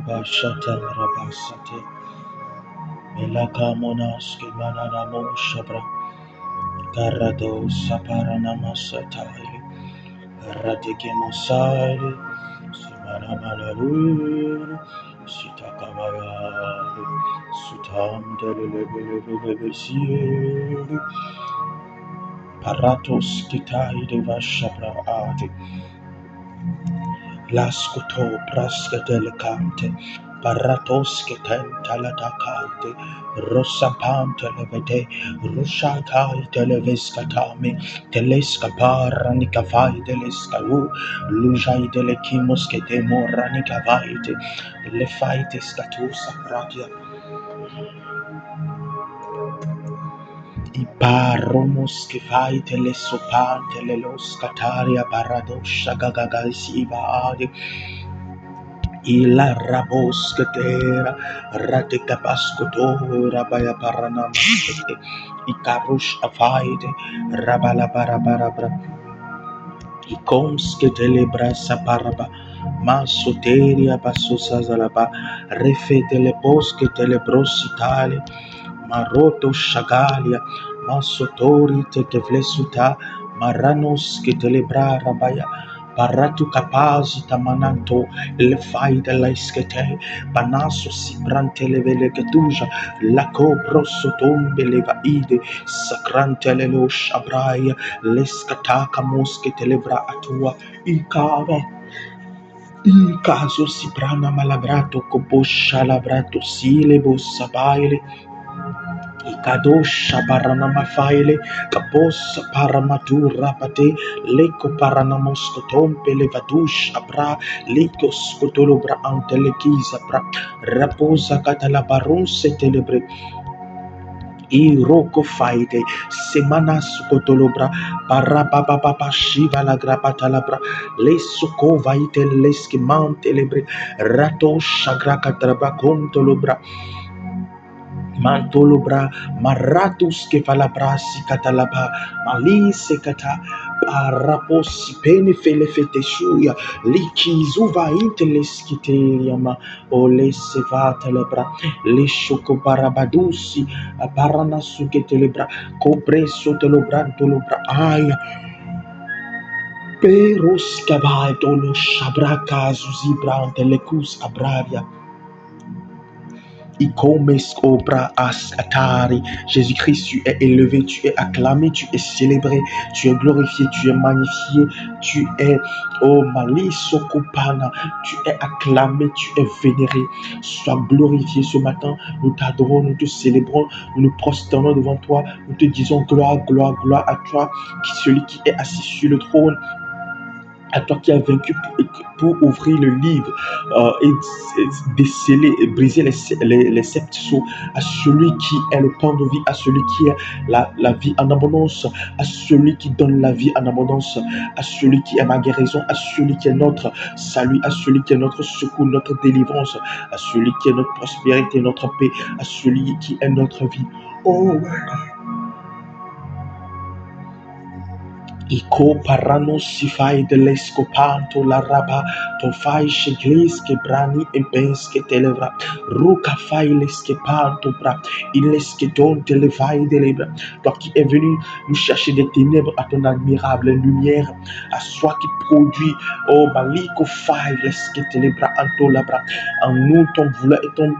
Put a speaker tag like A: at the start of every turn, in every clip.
A: Bashata Rabasate Melaka Monaski Mananamo Shabra Karado Saparanama Satali Radike Mosari Simana Malaru Sitakavayari Sutam Delebesieri Paratos Kitai Deva Shabra Adi Lascoto Praska Delicante Paratos Ketentaladakante Rosapante Levede Rushakai Televescatame Telescapara Nicavai Delescalu Lujai Delecimos Ketemo Ranicavaite Lefaite Scatusa Pratia Iparomos Kivaite Lesopante Lelos Cataria Paradosha Gagagais Ivaade Ila rabos ketera ratika pascotora baya paranama ikarush afaide rabala barabarabra ikoms ketelebra saparaba masoteria basosa zalaba refetele bosque telebrositale maroto shagalia masotori tetevlesuta maranos ketelebra rabaya Paratu capazi tamananto le fai dell'esquete panasso si prante le vele getuja la cobrosso tombe le vaide sacrante le lo shabraia le scataca mosche telebra atua il cava il caso si prana malabrato coboscia labrato silebo sabaile Ikadosha paranama faile kapos paramatura pate leko paranamoscotompe levadush abra likos cotolobra antelekiza pra raposa catalabarunse telebre iroko faide semanas cotolobra parapapapa shiva la grapatalabra lesukova ite leskimante lebre rato shagraka trabacontolobra Mantolobra maratus ke falabrasi katalaba malise kata paraposi pene fele fete shuya lichi zuva inteleskiteria ma ole sevata lebra lishoko barabadusi aparana suketelebra compresso telobranto lobra aya peros cabaldo lo shabraka zuzibra telecus abravia Ikomes obra as atari. Jésus-Christ, tu es élevé, tu es acclamé, tu es célébré, tu es glorifié, tu es magnifié, tu es, oh Malisokopana, tu es acclamé, tu es vénéré. Sois glorifié ce matin. Nous t'adorons, nous te célébrons, nous nous prosternons devant toi, nous te disons gloire, gloire, gloire à toi, celui qui est assis sur le trône. À toi qui as vaincu pour ouvrir le livre et déceler et briser les sept sceaux, à celui qui est le pain de vie, à celui qui est la vie en abondance, à celui qui donne la vie en abondance, à celui qui est ma guérison, à celui qui est notre salut, à celui qui est notre secours, notre délivrance, à celui qui est notre prospérité, notre paix, à celui qui est notre vie. Oh my God. Iko parano si fai dell'escopanto la raba to fai sheglis che brani e bens che televra ruka fai l'esquepanto bra il esqueton te le fai delebra. Toi qui es venu nous chercher des ténèbres à ton admirable lumière, à soi qui produit oh maliko fai l'esquetelebra anto labra en nous ton vouloir et ton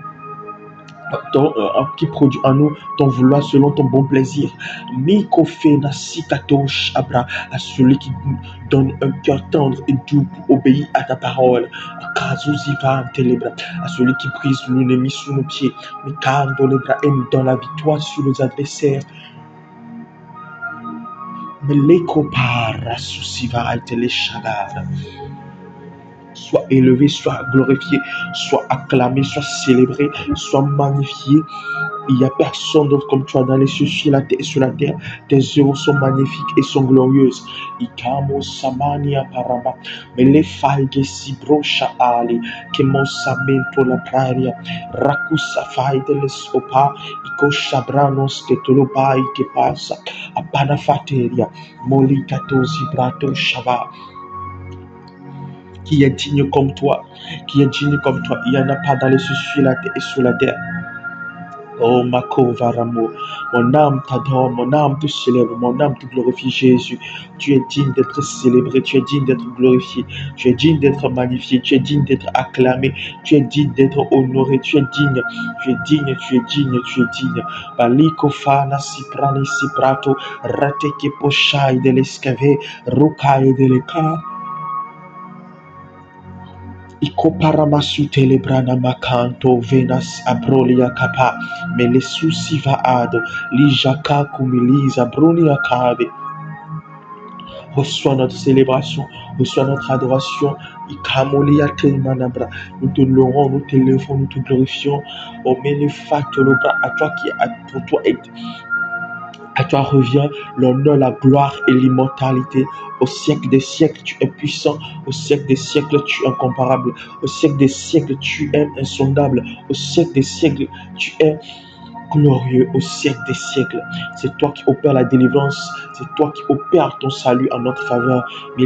A: qui produit en nous ton vouloir selon ton bon plaisir. Mikofena sikatosh abra, à celui qui donne un cœur tendre et doux pour obéir à ta parole. Kazuziva telebra, à celui qui brise l'ennemi sous nos pieds. Mikando lebra, et nous donne la victoire sur nos adversaires. Meleko para susiva tele shagada. Sois élevé, sois glorifié, sois acclamé, sois célébré, sois magnifié. Il n'y a personne d'autre comme toi dans les cieux, sur la terre. Tes œuvres sont magnifiques et sont glorieuses. Ikamo samania paraba, mais les failles si brocha ali, que mon samento la praria, rakusa faille de l'escopa, iko shabranos que tolobai que passa, apana fateria, molikato zibrato shava. Qui est digne comme toi, qui est digne comme toi. Il n'y en a pas dans les cieux, sur la terre et sous la terre. Oh, Mako Varamo, mon âme t'adore, mon âme te célèbre, mon âme te glorifie, Jésus. Tu es digne d'être célébré, tu es digne d'être glorifié, tu es digne d'être magnifié, tu es digne d'être acclamé, tu es digne d'être honoré, tu es digne, tu es digne, tu es digne, tu es digne. Baliko Fana Siprani Siprato, Rateke Poshai de l'escave, Rukai de l'Eka. Ikoparamasu telebrana makanto venas abrolia kapa melesusi vaado lijaka kumiliza bronia kabe. Reçois notre célébration, reçois notre adoration. Ikamolia temanabra. Nous te louons, nous te levons, nous te glorifions. O menefactolobra, à toi qui pour toi est à toi revient l'honneur, la gloire et l'immortalité. Au siècle des siècles, tu es puissant. Au siècle des siècles, tu es incomparable. Au siècle des siècles, tu es insondable. Au siècle des siècles, tu es glorieux au siècle des siècles. C'est toi qui opères la délivrance. C'est toi qui opères ton salut en notre faveur. Dans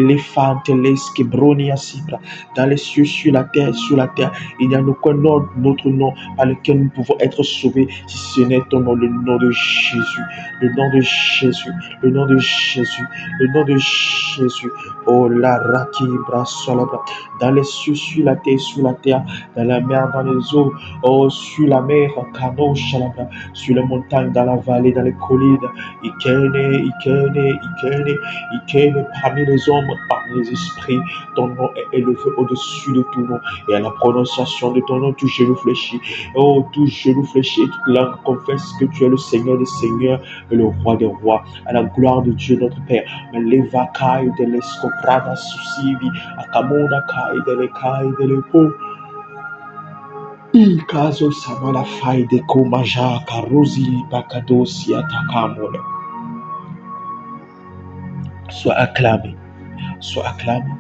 A: les cieux, sur la terre, sous la terre, il n'y a aucun autre nom par lequel nous pouvons être sauvés si ce n'est ton nom, le nom de Jésus. Le nom de Jésus. Le nom de Jésus. Le nom de Jésus. Oh la rakibra solabra. Dans les cieux, sur la terre, sous la terre, dans la mer, dans les eaux, oh sur la mer, Kano Shalabra, sur les montagnes, dans la vallée, dans les collines, Ikene, Ikene, Ikene, Ikene, parmi les hommes, parmi les esprits, ton nom est élevé au-dessus de tout nom, et à la prononciation de ton nom, tout genou fléchit, oh, tout genou fléchit, et toute langue confesse que tu es le Seigneur des Seigneurs et le Roi des Rois, à la gloire de Dieu notre Père, mais l'évacaille de l'escoprada susivi, akamona kai de l'écaille de l'épaule. Ikazo samala faide komaja karuzi bakadosi atakamole. Sois acclamé, sois acclamé,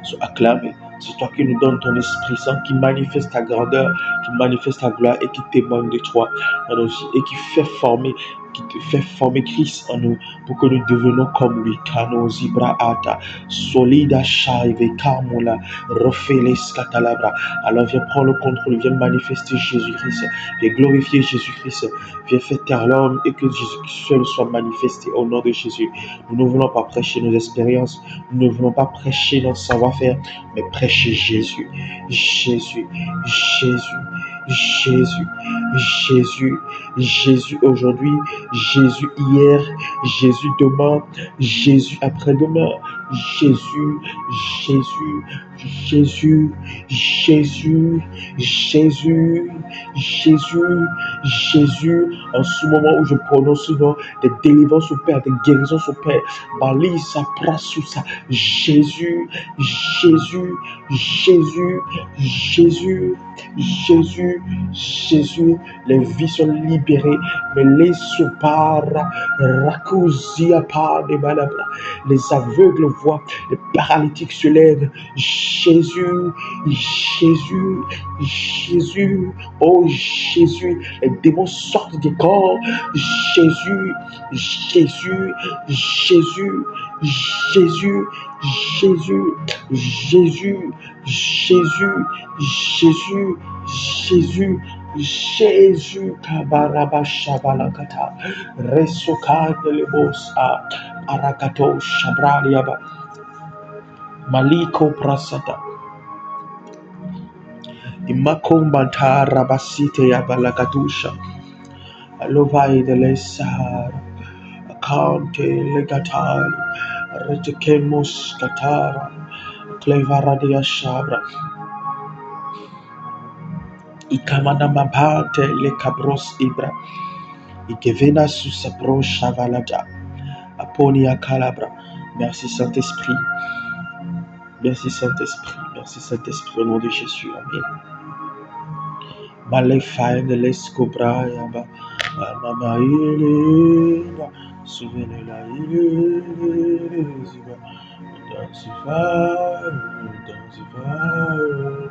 A: sois acclamé. C'est toi qui nous donnes ton Esprit Saint, qui manifeste ta grandeur, qui manifeste ta gloire et qui témoigne de toi en nous et qui te fait former Christ en nous pour que nous devenions comme lui. Kano zibra ata, solida shaive kamola, refeles katalabra. Alors viens prendre le contrôle, viens manifester Jésus-Christ, viens glorifier Jésus-Christ, viens faire taire l'homme et que Jésus seul soit manifesté au nom de Jésus. Nous ne voulons pas prêcher nos expériences, nous ne voulons pas prêcher notre savoir-faire, mais prêcher Jésus, Jésus, Jésus, Jésus, Jésus, Jésus aujourd'hui, Jésus hier, Jésus demain, Jésus après-demain, Jésus, Jésus, Jésus, Jésus, Jésus, Jésus, Jésus, en ce moment où je prononce ce nom, des délivrances au Père, des guérisons au Père, Balisa Prasusa, Jésus, Jésus, Jésus, Jésus, Jésus, Jésus, les vies sont libérées, mais les soupara, Rakuzia pa de Balabra, les aveugles voient, les paralytiques se lèvent, Jésus, Jésus, Jésus, oh Jésus, les démons sortent des corps, Jésus, Jésus, Jésus, Jésus, Jésus, Jésus, Jésus, Jésus, Jésus, Jésus, Kabaraba Shabalakata, Resoka de Lebosa, Arakato Shabraliaba, Maliko Prasata, Imakombanta Rabasite Yabalakatusha, Alovai de Lesar, Akante Legatari, Retekemos Katara, Clevaradia Shabra, Ikamana Mabate Le Cabros Ibra, Ikevena Susapro Shavalada, Aponia Calabra. Merci Saint-Esprit, merci Saint-Esprit, merci Saint-Esprit au nom de Jésus. Amen. Malefai de l'escobra yaba, Mama Ilina, Souvenela Ilina, Dancify, Dancify.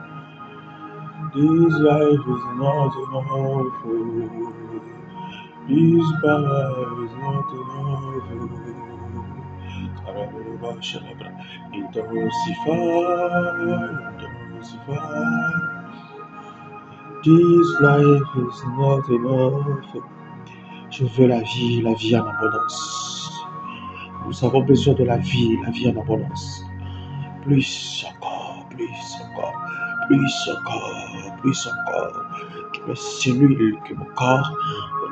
A: This life is not enough. This power is not enough. Intensify, This life is not enough. Je veux la vie en abondance. Nous avons besoin de la vie en abondance. Plus encore, plus encore, plus encore, plus encore. Que mes cellules, que mon corps,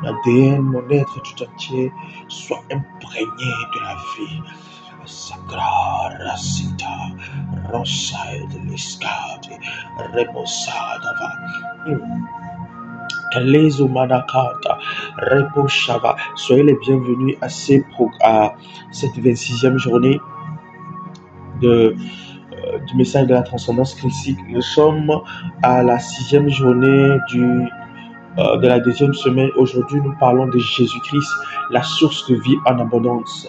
A: mon ADN, mon être tout entier soit imprégné de la vie. Sacra Racita, Rosaide, Liscade, Reposadava. Kalezo Manakata, Reposhava. Soyez les bienvenus à cette 26e journée du message de la transcendance christique. Nous sommes à la 6e journée de la 2e semaine. Aujourd'hui, nous parlons de Jésus-Christ, la source de vie en abondance.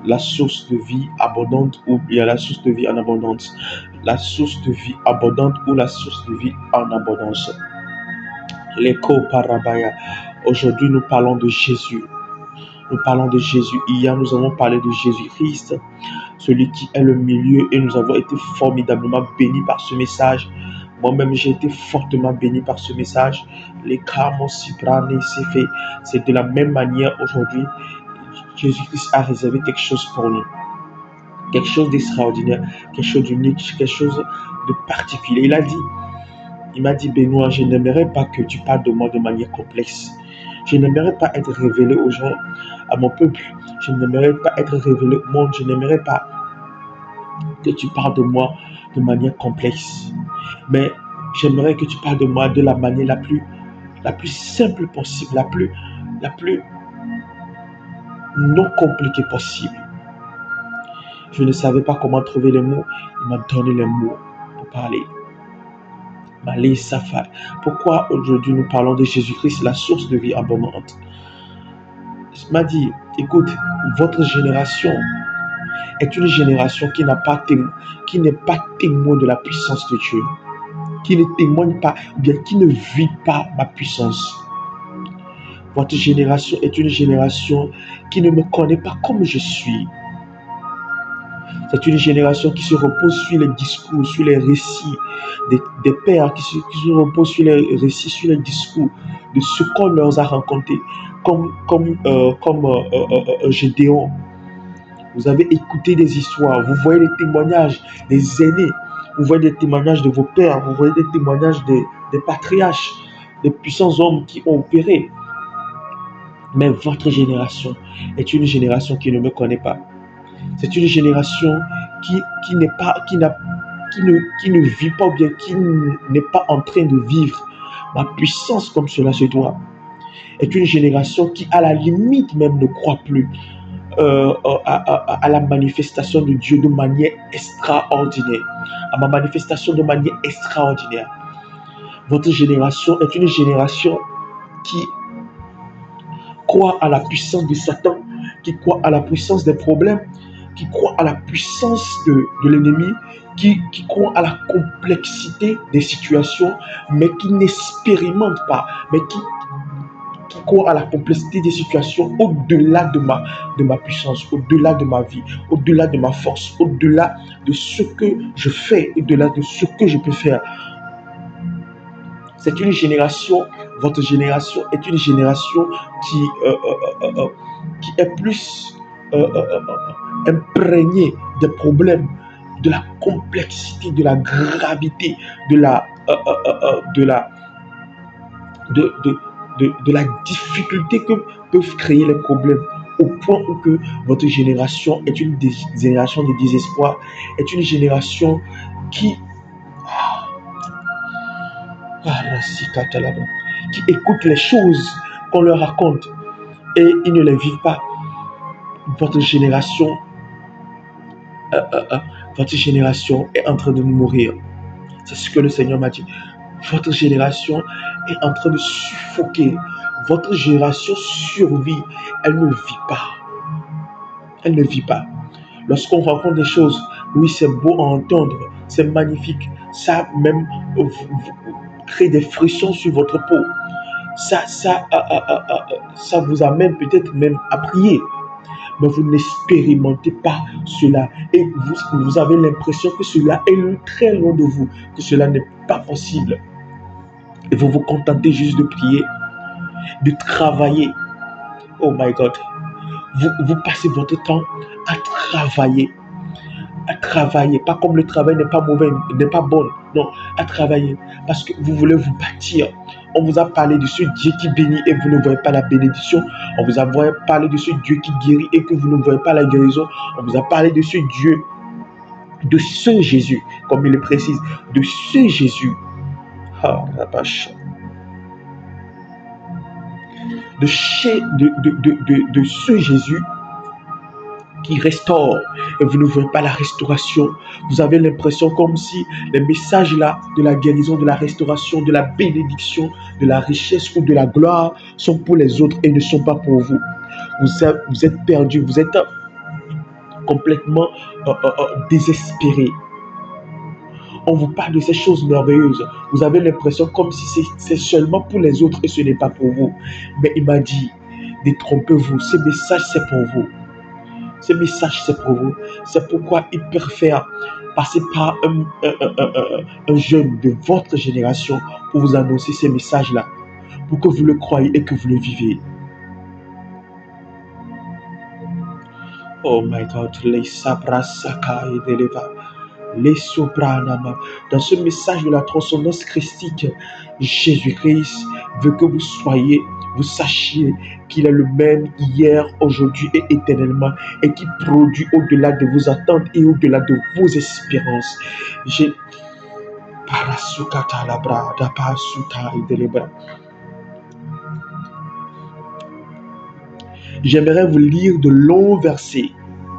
A: La source de vie abondante ou bien la source de vie en abondance. La source de vie abondante ou la source de vie en abondance. L'écho parabaya. Aujourd'hui, nous parlons de Jésus. Nous parlons de Jésus. Hier, nous avons parlé de Jésus-Christ, celui qui est le milieu, et nous avons été formidablement bénis par ce message. Moi-même, j'ai été fortement béni par ce message. Les Kamo Siprane, c'est fait. C'est de la même manière aujourd'hui. Jésus-Christ a réservé quelque chose pour nous. Quelque chose d'extraordinaire, quelque chose d'unique, quelque chose de particulier. Il m'a dit, Benoît, je n'aimerais pas que tu parles de moi de manière complexe. Je n'aimerais pas être révélé aux gens, à mon peuple. Je n'aimerais pas être révélé au monde. Je n'aimerais pas que tu parles de moi de manière complexe. Mais j'aimerais que tu parles de moi de la manière la plus simple possible, la plus non compliquée possible. Je ne savais pas comment trouver les mots. Il m'a donné les mots pour parler. Malé Safa. Pourquoi aujourd'hui nous parlons de Jésus-Christ, la source de vie abondante? Il m'a dit, écoute, votre génération est une génération qui n'est pas témoin de la puissance de Dieu, qui ne témoigne pas, ou bien qui ne vit pas ma puissance. Votre génération est une génération qui ne me connaît pas comme je suis. C'est une génération qui se repose sur les discours, sur les récits des pères, qui se repose sur les récits, sur les discours de ce qu'on leur a raconté, comme Gédéon. Vous avez écouté des histoires, vous voyez les témoignages des aînés, vous voyez des témoignages de vos pères, vous voyez des témoignages des patriarches, des puissants hommes qui ont opéré. Mais votre génération est une génération qui ne me connaît pas. C'est une génération qui ne vit pas, ou bien qui n'est pas en train de vivre ma puissance comme cela se doit. C'est une génération qui, à la limite même, ne croit plus à la manifestation de Dieu de manière extraordinaire, à ma manifestation de manière extraordinaire. Votre génération est une génération qui croit à la puissance de Satan, qui croit à la puissance des problèmes, qui croit à la puissance de l'ennemi, qui croit à la complexité des situations, mais qui n'expérimente pas, mais qui croit à la complexité des situations au-delà de ma puissance, au-delà de ma vie, au-delà de ma force, au-delà de ce que je fais, au-delà de ce que je peux faire. C'est une génération, votre génération est une génération qui est plus imprégnée des problèmes, de la complexité, de la gravité, de la difficulté que peuvent créer les problèmes, au point où que votre génération est une génération de désespoir, est une génération qui écoute les choses qu'on leur raconte et ils ne les vivent pas. Votre génération est en train de mourir. C'est ce que le Seigneur m'a dit. Votre génération est en train de suffoquer. Votre génération survit. Elle ne vit pas. Elle ne vit pas. Lorsqu'on rencontre des choses, oui, c'est beau à entendre, c'est magnifique. Ça même crée des frissons sur votre peau. Ça vous amène peut-être même à prier. mais vous n'expérimentez pas cela. Et vous avez l'impression que cela est très loin de vous, que cela n'est pas possible. Et vous vous contentez juste de prier, de travailler. Oh my God. Vous passez votre temps à travailler. À travailler, pas comme le travail n'est pas mauvais, n'est pas bon, non, à travailler, parce que vous voulez vous bâtir. On vous a parlé de ce Dieu qui bénit et vous ne voyez pas la bénédiction. On vous a parlé de ce Dieu qui guérit et que vous ne voyez pas la guérison. On vous a parlé de ce Dieu, de ce Jésus, comme il le précise, de ce Jésus. Ah, la vache. De ce Jésus qui restaure et vous ne voyez pas la restauration. Vous avez l'impression comme si les messages là de la guérison, de la restauration, de la bénédiction, de la richesse ou de la gloire sont pour les autres et ne sont pas pour vous. Vous êtes perdu, vous êtes complètement désespéré. On vous parle de ces choses merveilleuses. Vous avez l'impression comme si c'est seulement pour les autres et ce n'est pas pour vous. Mais il m'a dit, détrompez-vous, ce message c'est pour vous. Ce message, c'est pour vous. C'est pourquoi il préfère passer par un jeune de votre génération pour vous annoncer ces messages-là, pour que vous le croyez et que vous le vivez. Oh my God, les sabras sakai deleva, les sobranama. Dans ce message de la transcendance christique, Jésus-Christ veut que vous sachiez qu'il est le même hier, aujourd'hui et éternellement, et qui produit au-delà de vos attentes et au-delà de vos espérances. J'aimerais vous lire de longs versets,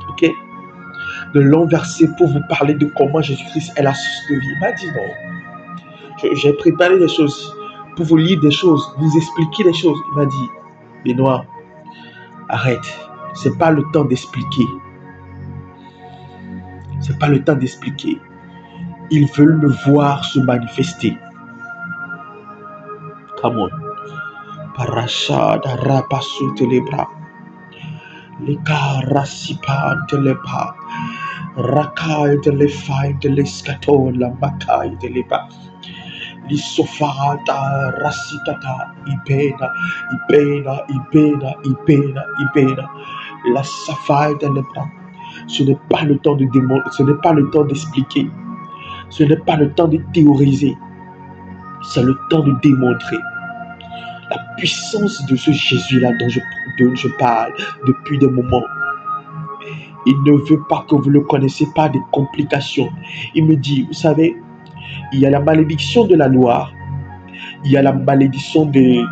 A: ok? De longs versets pour vous parler de comment Jésus-Christ est la source de vie. Il m'a dit non. J'ai préparé des choses pour vous lire des choses, vous expliquer des choses. Il m'a dit, Benoît, arrête. C'est pas le temps d'expliquer. C'est pas le temps d'expliquer. Ils veulent me voir se manifester. Come on. Parachad rapasute les bras. Les carasipante les pas. Rakai de les failles de l'escaton, la macaille de les bas. L'isofata rasitata, ibena. La safaille de les bras. Ce n'est pas le temps de démontrer, ce n'est pas le temps d'expliquer, ce n'est pas le temps de théoriser, c'est le temps de démontrer la puissance de ce Jésus-là dont je parle depuis des moments. Il ne veut pas que vous ne le connaissiez pas des complications. Il me dit, vous savez, il y a la malédiction de la loi, il y a la malédiction du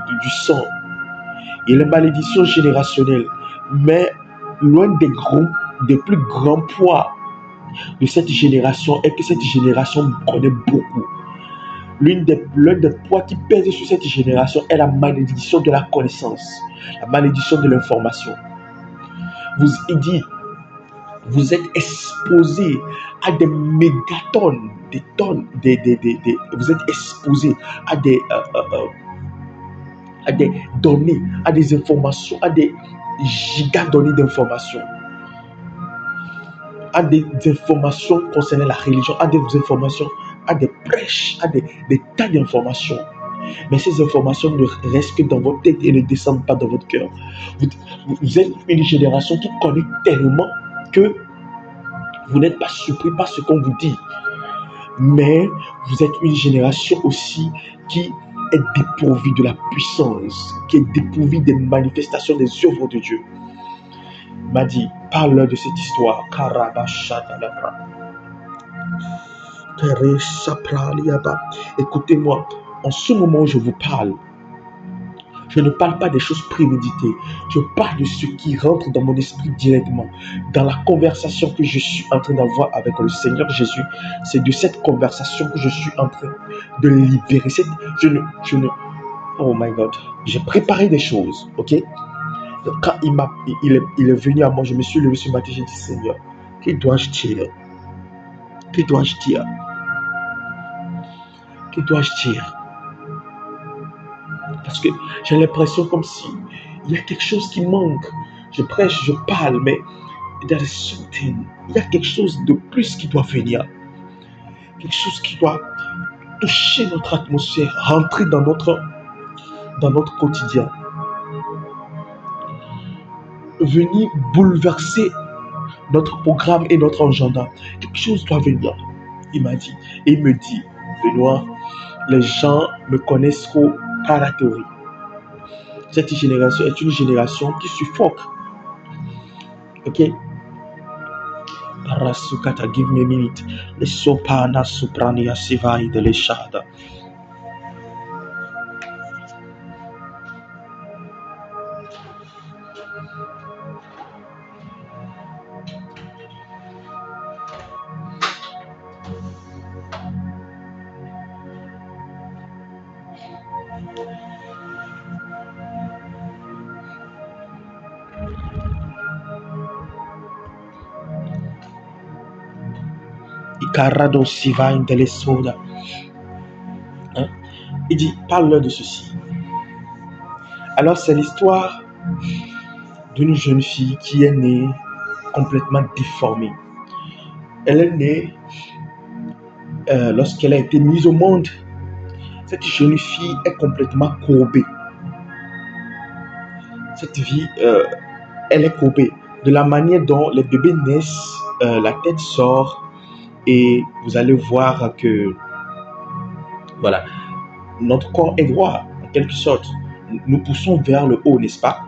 A: sang, il y a la malédiction générationnelle, mais l'un des plus grands poids de cette génération est que cette génération connaît beaucoup. L'un des poids qui pèse sur cette génération est la malédiction de la connaissance, la malédiction de l'information. Il dit, vous êtes exposés à des mégatonnes, des tonnes, vous êtes exposés à des données, à des informations, à des gigadonnées d'informations, à des informations concernant la religion, à des informations, à des prêches, à des tas d'informations. Mais ces informations ne restent que dans votre tête et ne descendent pas dans votre cœur. Vous êtes une génération qui connaît tellement que vous n'êtes pas surpris par ce qu'on vous dit. Mais vous êtes une génération aussi qui est dépourvue de la puissance, qui est dépourvue des manifestations des œuvres de Dieu. Il m'a dit, parle-leur de cette histoire. Écoutez-moi, en ce moment où je vous parle, je ne parle pas des choses préméditées. Je parle de ce qui rentre dans mon esprit directement. Dans la conversation que je suis en train d'avoir avec le Seigneur Jésus, c'est de cette conversation que je suis en train de libérer. Oh my God. J'ai préparé des choses, ok? Quand il est venu à moi, je me suis levé ce matin, j'ai dit, Seigneur, que dois-je dire? Que dois-je dire? Que dois-je dire? Parce que j'ai l'impression comme si il y a quelque chose qui manque. je prêche, je parle, mais there is something. Il y a quelque chose de plus qui doit venir. Quelque chose qui doit toucher notre atmosphère, rentrer dans notre quotidien, venir bouleverser notre programme et notre agenda. Quelque chose doit venir. Il m'a dit, et il me dit, Benoît, les gens me connaissent trop par la théorie. Cette génération est une génération qui suffoque. Ok? Rasukata, give me a minute. Les sopana soprania sivai de l'eshada. Icarado sivai de l'esoda. Il dit, parle-leur de ceci. Alors, c'est l'histoire d'une jeune fille qui est née complètement déformée. Elle est née lorsqu'elle a été mise au monde. Cette jeune fille est complètement courbée. Cette vie, elle est courbée. De la manière dont les bébés naissent, la tête sort et vous allez voir que, voilà, notre corps est droit, en quelque sorte. Nous poussons vers le haut, n'est-ce pas?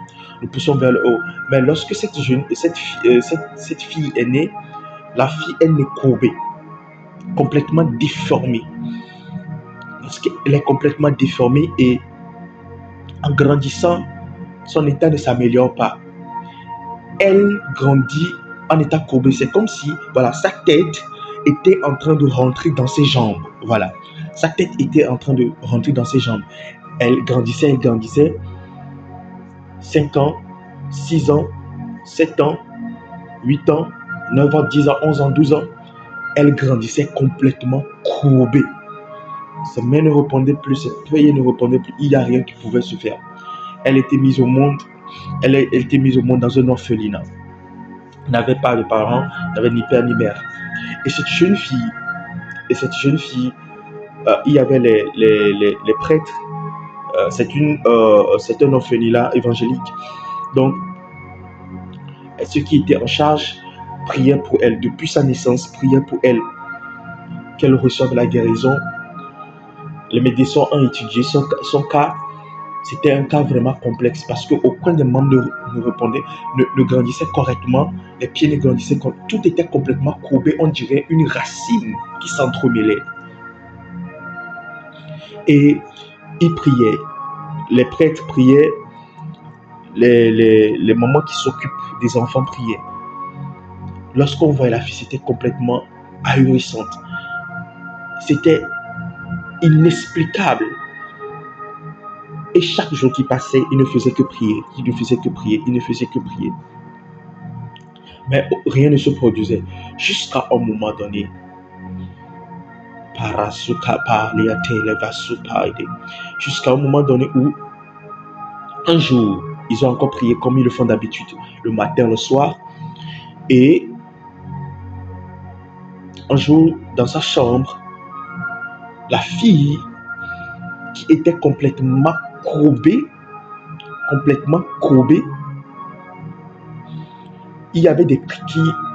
A: Nous poussons vers le haut. Mais lorsque cette fille est née, la fille est née courbée, complètement déformée. Lorsqu'elle est complètement déformée et en grandissant, son état ne s'améliore pas. Elle grandit en état courbé. C'est comme si, voilà, sa tête était en train de rentrer dans ses jambes. Voilà, sa tête était en train de rentrer dans ses jambes. Elle grandissait. 5 ans, 6 ans, 7 ans, 8 ans, 9 ans, 10 ans, 11 ans, 12 ans. Elle grandissait complètement courbée. Ses mains ne répondaient plus, ses pieds ne répondaient plus. Il n'y a rien qui pouvait se faire. Elle était mise au monde. Elle était mise au monde dans un orphelinat. Elle n'avait pas de parents, n'avait ni père ni mère. Et cette jeune fille, il y avait les prêtres. C'est un orphelinat évangélique. Donc, ceux qui étaient en charge priaient pour elle. Depuis sa naissance, priaient pour elle, qu'elle reçoive la guérison. Les médecins ont étudié son cas. C'était un cas vraiment complexe parce qu'aucun des membres ne répondait, ne grandissait correctement. Les pieds ne grandissaient pas. Tout était complètement courbé. On dirait une racine qui s'entremêlait. Et ils priaient. Les prêtres priaient. Les mamans qui s'occupent des enfants priaient. Lorsqu'on voyait la fille, c'était complètement ahurissante. C'était inexplicable. Et chaque jour qui passait, il ne faisait que prier. Mais rien ne se produisait. Jusqu'à un moment donné. Jusqu'à un moment donné où, un jour, ils ont encore prié comme ils le font d'habitude, le matin, le soir. Et un jour, dans sa chambre, la fille qui était complètement courbée, il y avait des cris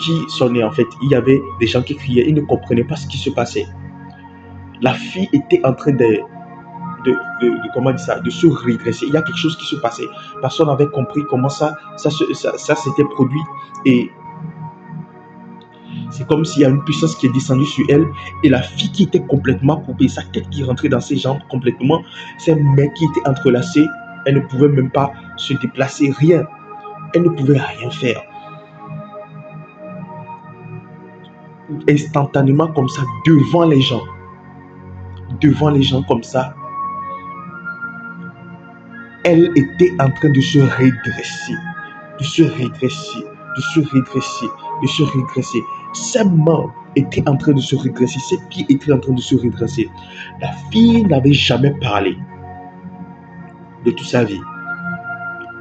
A: qui sonnaient en fait. Il y avait des gens qui criaient, ils ne comprenaient pas ce qui se passait. La fille était en train de se redresser. Il y a quelque chose qui se passait. Personne n'avait compris comment ça s'était produit. Et c'est comme s'il y a une puissance qui est descendue sur elle. Et la fille qui était complètement coupée, sa tête qui rentrait dans ses jambes complètement, ses mains qui étaient entrelacées, elle ne pouvait même pas se déplacer, rien. Elle ne pouvait rien faire. Instantanément comme ça, devant les gens comme ça, elle était en train de se redresser. Ses mains étaient en train de se redresser, ses pieds étaient en train de se redresser. La fille n'avait jamais parlé de toute sa vie.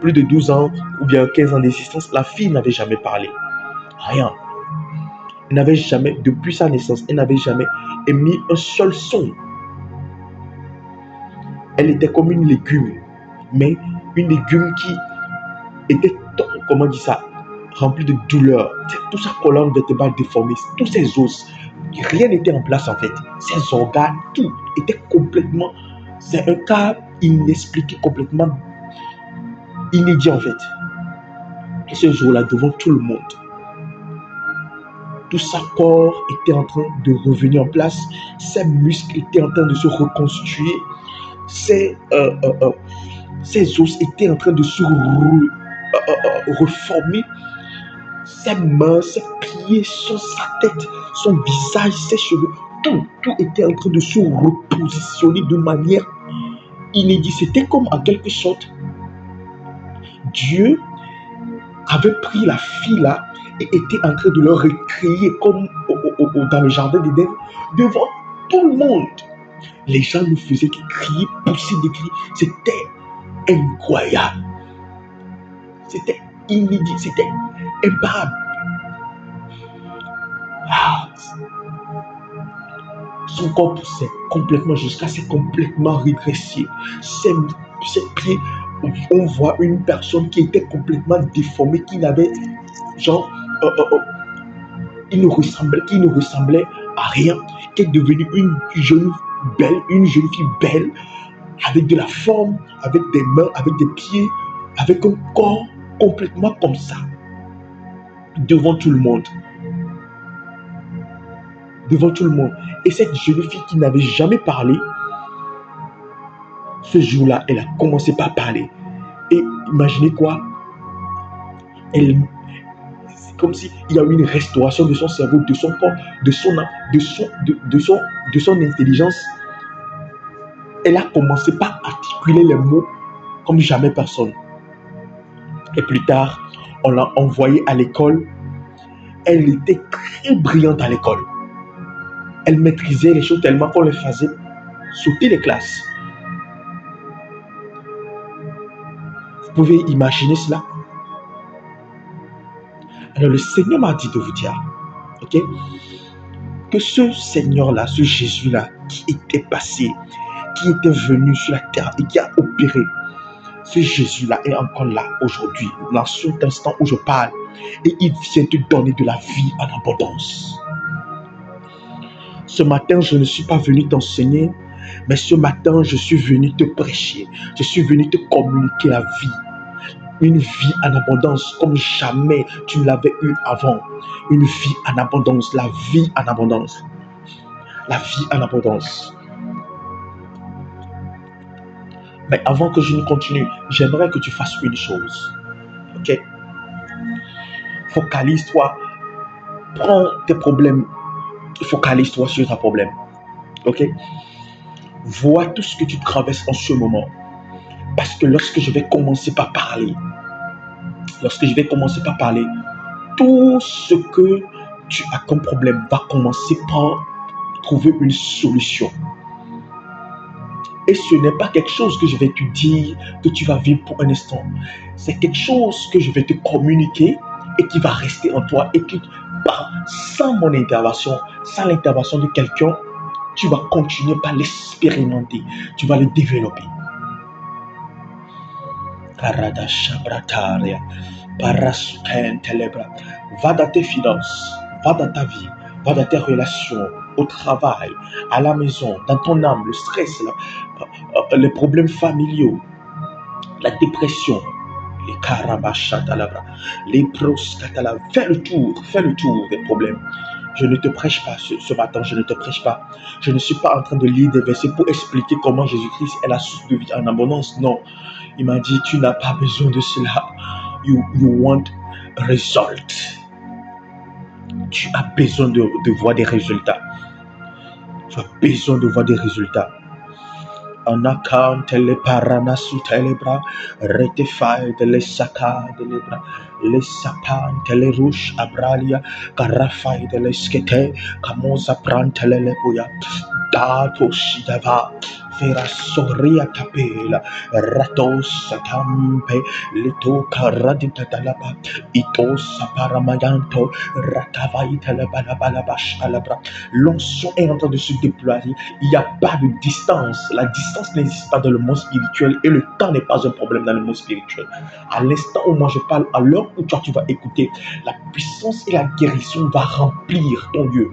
A: plus de 12 ans ou bien 15 ans d'existence, la fille n'avait jamais parlé. Rien. Elle n'avait jamais, depuis sa naissance, elle n'avait jamais émis un seul son. Elle était comme une légume, mais une légume qui était, comment dire ça, remplie de douleur. Toute sa colonne vertébrale déformée, tous ses os, rien n'était en place en fait. Ses organes, tout était complètement, c'est un cas inexpliqué, complètement inédit en fait. Et ce jour-là, devant tout le monde, tout son corps était en train de revenir en place, ses muscles étaient en train de se reconstruire, ses os étaient en train de se reformer, ses mains, ses pieds, sa tête, son visage, ses cheveux, tout était en train de se repositionner de manière inédite. C'était comme en quelque sorte, Dieu avait pris la fille là et était en train de le recréer comme dans le jardin d'Éden devant tout le monde. Les gens ne faisaient que crier, pousser des cris. C'était incroyable. C'était inédit, c'était imparable. Son corps poussait complètement jusqu'à s'est complètement régressé. Ses pieds, on voit une personne qui était complètement déformée, qui n'avait genre, qui ne ressemblait à rien, qui est devenue une jeune fille belle, avec de la forme, avec des mains, avec des pieds, avec un corps complètement comme ça, devant tout le monde. Devant tout le monde. Et cette jeune fille qui n'avait jamais parlé, ce jour-là, elle a commencé par parler. Et imaginez quoi? C'est comme s'il y a eu une restauration de son cerveau, de son corps, de son intelligence. Elle a commencé par articuler les mots comme jamais personne. Et plus tard, on l'a envoyée à l'école. Elle était très brillante à l'école. Elle maîtrisait les choses tellement qu'on les faisait sauter les classes. Vous pouvez imaginer cela? Alors le Seigneur m'a dit de vous dire, ok, que ce Seigneur-là, ce Jésus-là, qui était passé, qui était venu sur la terre et qui a opéré, ce Jésus-là est encore là aujourd'hui, dans cet instant où je parle, et il vient te donner de la vie en abondance. Ce matin, je ne suis pas venu t'enseigner, mais ce matin, je suis venu te prêcher. Je suis venu te communiquer la vie. Une vie en abondance comme jamais tu ne l'avais eu avant. Une vie en abondance, la vie en abondance. La vie en abondance. Mais avant que je ne continue, j'aimerais que tu fasses une chose. Ok? Focalise-toi. Prends tes problèmes. Focalise-toi sur tes problèmes. Ok? Vois tout ce que tu traverses en ce moment. Parce que lorsque je vais commencer par parler, tout ce que tu as comme problème va commencer par trouver une solution. Et ce n'est pas quelque chose que je vais te dire que tu vas vivre pour un instant. C'est quelque chose que je vais te communiquer et qui va rester en toi et qui, sans mon intervention, sans l'intervention de quelqu'un, tu vas continuer par l'expérimenter, tu vas le développer. Va dans tes finances, va dans ta vie, va dans tes relations, au travail, à la maison, dans ton âme, le stress, les problèmes familiaux, la dépression, les karabashatalabra, les proskatala. Fais le tour des problèmes. Je ne te prêche pas ce matin, je ne te prêche pas. Je ne suis pas en train de lire des versets pour expliquer comment Jésus-Christ est la source de vie en abondance. Non, il m'a dit, tu n'as pas besoin de cela. You want result. Tu as besoin de voir des résultats. Tu as besoin de voir des résultats. En account les paranasu telebra, retify de les saka de lebra, les sapan telerouche abralia, carafai de l'esquete, camosa prante lebuya, dato shidava. Vera Soria Capela, Ratos Satampe, Lito Caraditatalaba, Itos Saparamayanto, Ratavaitalabalabalabash. L'onction est en train de se déployer. Il n'y a pas de distance. La distance n'existe pas dans le monde spirituel et le temps n'est pas un problème dans le monde spirituel. À l'instant où moi je parle, à l'heure où toi tu vas écouter, la puissance et la guérison va remplir ton lieu.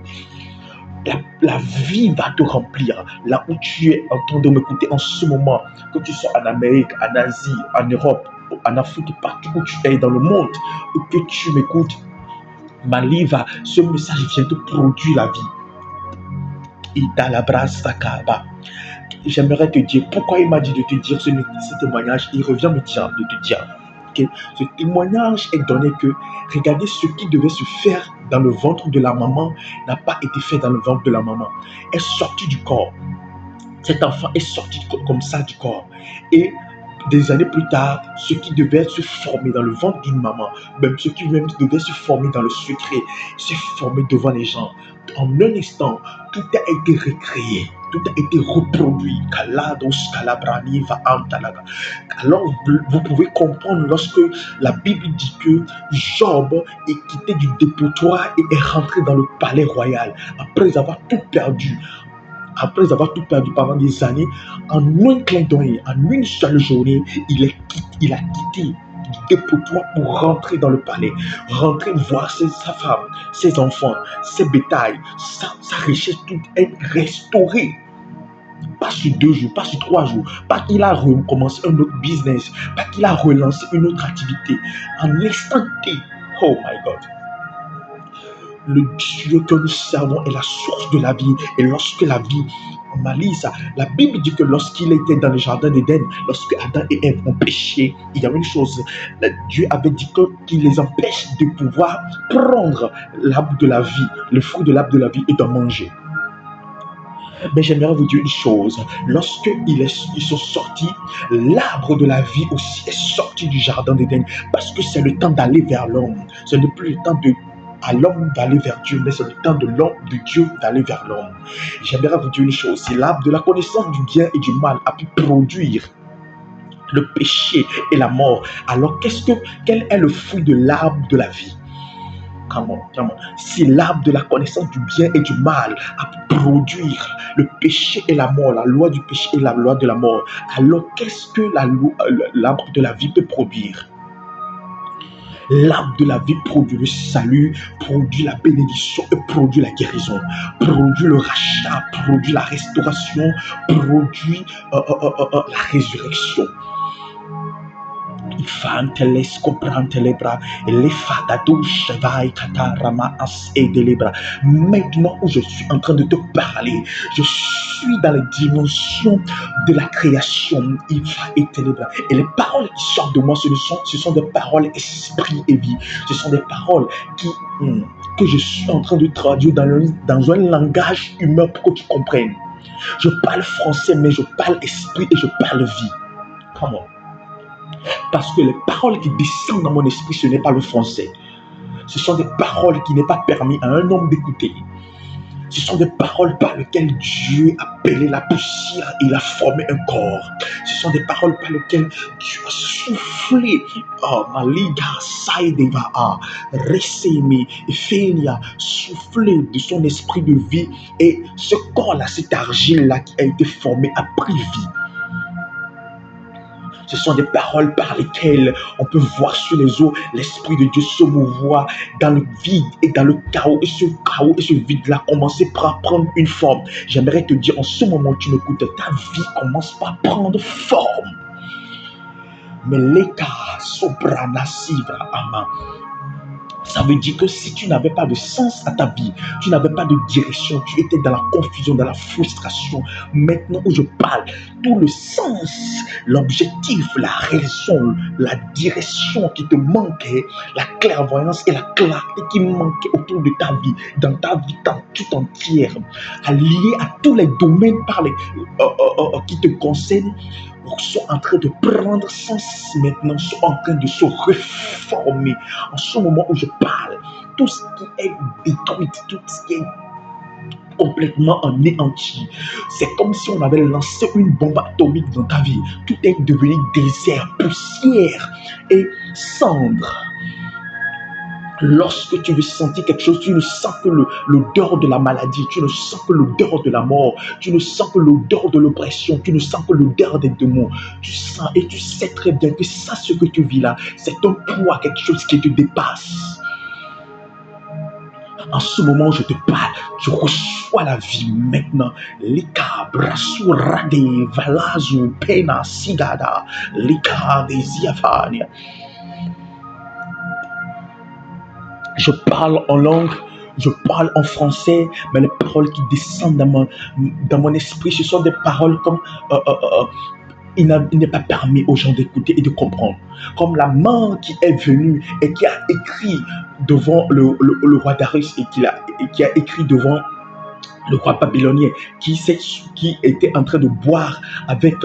A: La vie va te remplir. Là où tu es en train de m'écouter en ce moment, que tu sois en Amérique, en Asie, en Europe, en Afrique, partout où tu es dans le monde, ou que tu m'écoutes, Maliva, ce message vient te produire la vie. J'aimerais te dire pourquoi il m'a dit de te dire ce témoignage. Il revient me dire de te dire que ce témoignage est donné que regardez, ce qui devait se faire dans le ventre de la maman n'a pas été fait dans le ventre de la maman, est sorti du corps. Cet enfant est sorti comme ça du corps. Et des années plus tard, ce qui devait se former dans le ventre d'une maman, même ce qui même devait se former dans le secret, s'est formé devant les gens. En un instant, tout a été recréé, tout a été reproduit. Alors, vous pouvez comprendre lorsque la Bible dit que Job est quitté du dépotoir et est rentré dans le palais royal après avoir tout perdu. Après avoir tout perdu pendant des années, en un clin d'œil, en une seule journée, il a quitté du dépotoir pour rentrer dans le palais, rentrer voir sa femme, ses enfants, ses bétails, sa richesse, tout est restauré. Pas sur 2 jours, pas sur 3 jours, pas qu'il a recommencé un autre business, pas qu'il a relancé une autre activité. En l'instant T, oh my God. Le Dieu que nous servons est la source de la vie. Et lorsque la vie, la Bible dit que lorsqu'il était dans le jardin d'Éden, lorsque Adam et Ève ont péché, il y avait une chose. Dieu avait dit qu'il les empêche de pouvoir prendre l'arbre de la vie, le fruit de l'arbre de la vie et d'en manger. Mais j'aimerais vous dire une chose. Lorsqu'ils sont sortis, l'arbre de la vie aussi est sorti du jardin d'Éden. Parce que c'est le temps d'aller vers l'homme. Ce n'est plus le temps à l'homme d'aller vers Dieu, mais c'est le temps de Dieu d'aller vers l'homme. J'aimerais vous dire une chose. Si l'arbre de la connaissance du bien et du mal a pu produire le péché et la mort, alors quel est le fruit de l'arbre de la vie? Come on. Si l'arbre de la connaissance du bien et du mal a pu produire le péché et la mort, la loi du péché et la loi de la mort, alors qu'est-ce que l'arbre de la vie peut produire? L'arbre de la vie produit le salut, produit la bénédiction et produit la guérison, produit le rachat, produit la restauration, produit la résurrection. Maintenant où je suis en train de te parler, je suis dans les dimensions de la création. Et les paroles qui sortent de moi, ce sont des paroles esprit et vie. Ce sont des paroles que je suis en train de traduire dans un langage humain pour que tu comprennes. Je parle français, mais je parle esprit et je parle vie. Comment? Parce que les paroles qui descendent dans mon esprit, ce n'est pas le français. Ce sont des paroles qui n'est pas permis à un homme d'écouter. Ce sont des paroles par lesquelles Dieu a pelé la poussière et il a formé un corps. Ce sont des paroles par lesquelles Dieu a soufflé. Oh, Maliga, Saïdeva, Resemi, Fénia, soufflé de son esprit de vie. Et ce corps-là, cette argile-là qui a été formée, a pris vie. Ce sont des paroles par lesquelles on peut voir sur les eaux l'Esprit de Dieu se mouvoir dans le vide et dans le chaos. Et ce chaos et ce vide-là commençaient par prendre une forme. J'aimerais te dire, en ce moment où tu m'écoutes, ta vie commence par prendre forme. Mais l'éka sobrana sivra ama. Ça veut dire que si tu n'avais pas de sens à ta vie, tu n'avais pas de direction, tu étais dans la confusion, dans la frustration. Maintenant où je parle, tout le sens, l'objectif, la raison, la direction qui te manquait, la clairvoyance et la clarté qui manquaient autour de ta vie, dans ta vie tout entière, liée à tous les domaines qui te concernent, sont en train de prendre sens maintenant, sont en train de se reformer. En ce moment où je parle, tout ce qui est détruit, tout ce qui est complètement anéanti. C'est comme si on avait lancé une bombe atomique dans ta vie. Tout est devenu désert, poussière et cendre. Lorsque tu veux sentir quelque chose, tu ne sens que l'odeur de la maladie, tu ne sens que l'odeur de la mort, tu ne sens que l'odeur de l'oppression, tu ne sens que l'odeur des démons. Tu sens et tu sais très bien que ça, ce que tu vis là, c'est un poids, quelque chose qui te dépasse. En ce moment où je te parle, tu reçois la vie maintenant. Lika brasurade valazu pena sigada lika desiafania. Je parle en langue, je parle en français, mais les paroles qui descendent dans mon esprit, ce sont des paroles comme il n'est pas permis aux gens d'écouter et de comprendre. Comme la main qui est venue et qui a écrit devant le roi Darius et qui a écrit devant le roi babylonien qui était en train de boire avec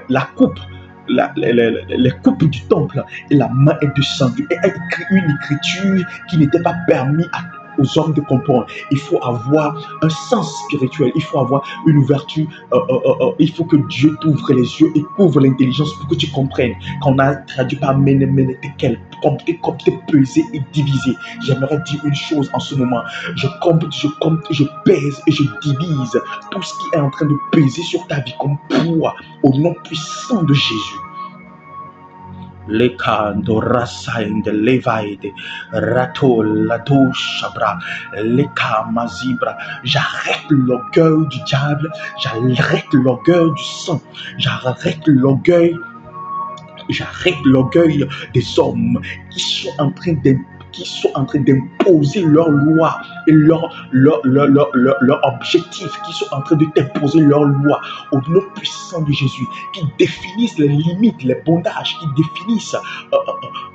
A: la coupe. Les coupes du temple et la main est descendue et a écrit une écriture qui n'était pas permis aux hommes de comprendre. Il faut avoir un sens spirituel, il faut avoir une ouverture, il faut que Dieu t'ouvre les yeux et ouvre l'intelligence pour que tu comprennes. Quand on a traduit par Menemenetekel, compter, peser et diviser. J'aimerais dire une chose en ce moment. Je compte, je pèse et je divise tout ce qui est en train de peser sur ta vie comme poids au nom puissant de Jésus. Lekando rasainde levaide rato lado shabra leka mazibra. J'arrête l'orgueil du diable, j'arrête l'orgueil du sang, j'arrête l'orgueil des hommes qui sont en train d'imposer leurs lois et leur objectif, qui sont en train de t'imposer leurs lois au nom puissant de Jésus, qui définissent les limites, les bondages, qui définissent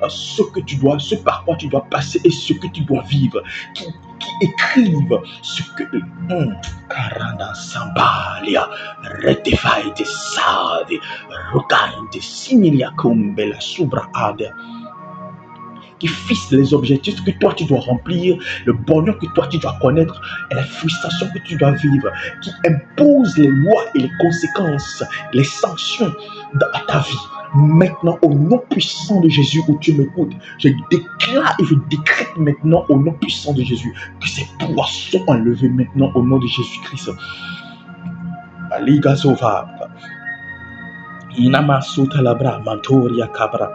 A: ce par quoi tu dois passer et ce que tu dois vivre, qui écrivent ce que Karana Sambalia Retefai de Sade Rogain de Similia Kumbela Subra Ade, qui fixe les objectifs que toi tu dois remplir, le bonheur que toi tu dois connaître et la frustration que tu dois vivre, qui impose les lois et les conséquences, les sanctions à ta vie. Maintenant, au nom puissant de Jésus où tu m'écoutes, je déclare et je décrète maintenant au nom puissant de Jésus que ces poids sont enlevés maintenant au nom de Jésus-Christ. Aliga Zova, Inama Sotalabra, Mantoria Cabra.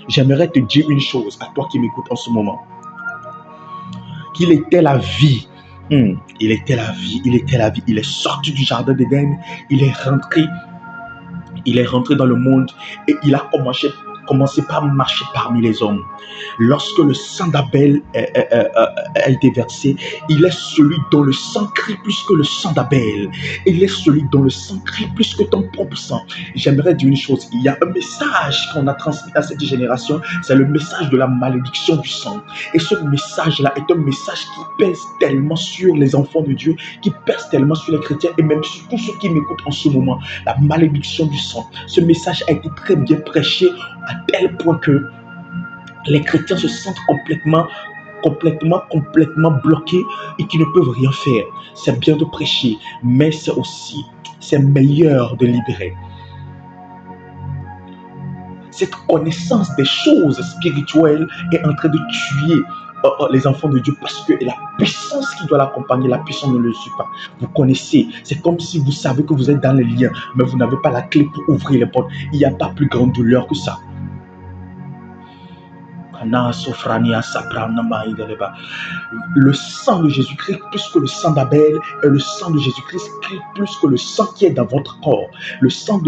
A: J'aimerais te dire une chose à toi qui m'écoutes en ce moment. Qu'il était la vie. Il était la vie. Il est sorti du jardin d'Éden. Il est rentré dans le monde et il a commencé par marcher parmi les hommes. Lorsque le sang d'Abel a été versé, il est celui dont le sang crie plus que le sang d'Abel. Il est celui dont le sang crie plus que ton propre sang. J'aimerais dire une chose, il y a un message qu'on a transmis à cette génération, c'est le message de la malédiction du sang. Et ce message-là est un message qui pèse tellement sur les enfants de Dieu, qui pèse tellement sur les chrétiens et même sur tous ceux qui m'écoutent en ce moment. La malédiction du sang. Ce message a été très bien prêché à tel point que les chrétiens se sentent complètement bloqués et qui ne peuvent rien faire. C'est bien de prêcher, mais c'est meilleur de libérer. Cette connaissance des choses spirituelles est en train de tuer les enfants de Dieu parce que la puissance qui doit l'accompagner, la puissance ne le suit pas. Vous connaissez, c'est comme si vous savez que vous êtes dans les liens, mais vous n'avez pas la clé pour ouvrir les portes. Il n'y a pas plus grande douleur que ça. Le sang de Jésus-Christ plus que le sang d'Abel et le sang de Jésus-Christ crie plus que le sang qui est dans votre corps. Le sang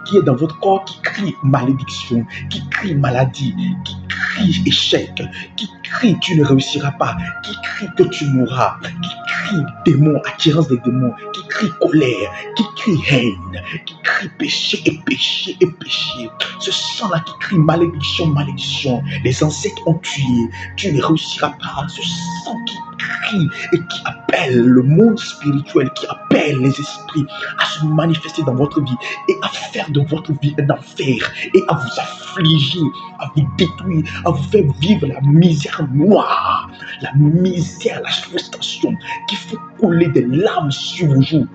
A: qui est dans votre corps qui crie malédiction, qui crie maladie, qui crie échec, qui crie tu ne réussiras pas, qui crie que tu mourras, qui crie démon, attirance des démons, qui crie colère, qui crie haine, qui crie crie péché et péché et péché. Ce sang-là qui crie malédiction, malédiction. Les ancêtres ont tué. Tu ne réussiras pas. Ce sang qui crie et qui appelle le monde spirituel, qui appelle les esprits à se manifester dans votre vie et à faire de votre vie un enfer et à vous affliger, à vous détruire, à vous faire vivre la misère noire, la misère, la frustration qui fait couler des larmes sur vos joues.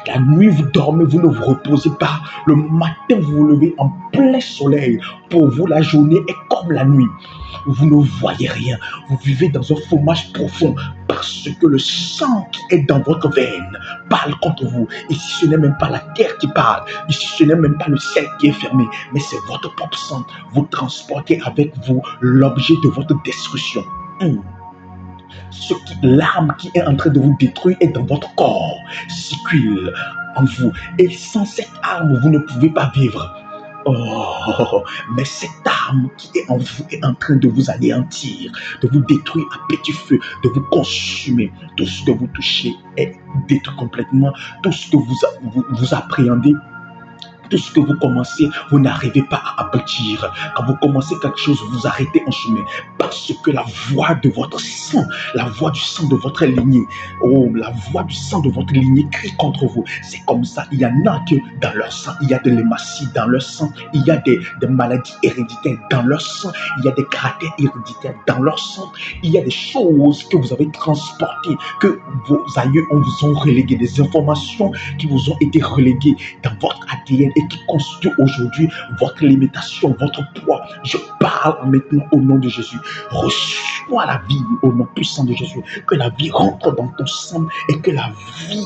A: La nuit, vous dormez, vous ne vous reposez pas. Le matin, vous vous levez en plein soleil. Pour vous, la journée est comme la nuit. Vous ne voyez rien. Vous vivez dans un fromage profond parce que le sang qui est dans votre veine parle contre vous. Ici, ce n'est même pas la terre qui parle. Ici, ce n'est même pas le ciel qui est fermé, mais c'est votre propre sang. Vous transportez avec vous l'objet de votre destruction. L'arme qui est en train de vous détruire est dans votre corps, circule en vous. Et sans cette arme, vous ne pouvez pas vivre. Oh, mais cette arme qui est en vous est en train de vous anéantir, de vous détruire à petit feu, de vous consumer. Tout ce que vous touchez est détruit complètement. Tout ce que vous appréhendez, tout ce que vous commencez, vous n'arrivez pas à aboutir. Quand vous commencez quelque chose, vous arrêtez en chemin. Parce que la voix de votre sang, la voix du sang de votre lignée, la voix du sang de votre lignée crie contre vous. C'est comme ça. Il y en a que dans leur sang, il y a de l'hématie dans leur sang. Il y a des maladies héréditaires dans leur sang. Il y a des caractères héréditaires dans leur sang. Il y a des choses que vous avez transportées, que vos aïeux vous ont reléguées, des informations qui vous ont été reléguées dans votre ADN et qui constitue aujourd'hui votre limitation, votre poids. Je parle maintenant au nom de Jésus. Reçois la vie au nom puissant de Jésus. Que la vie rentre dans ton sang et que la vie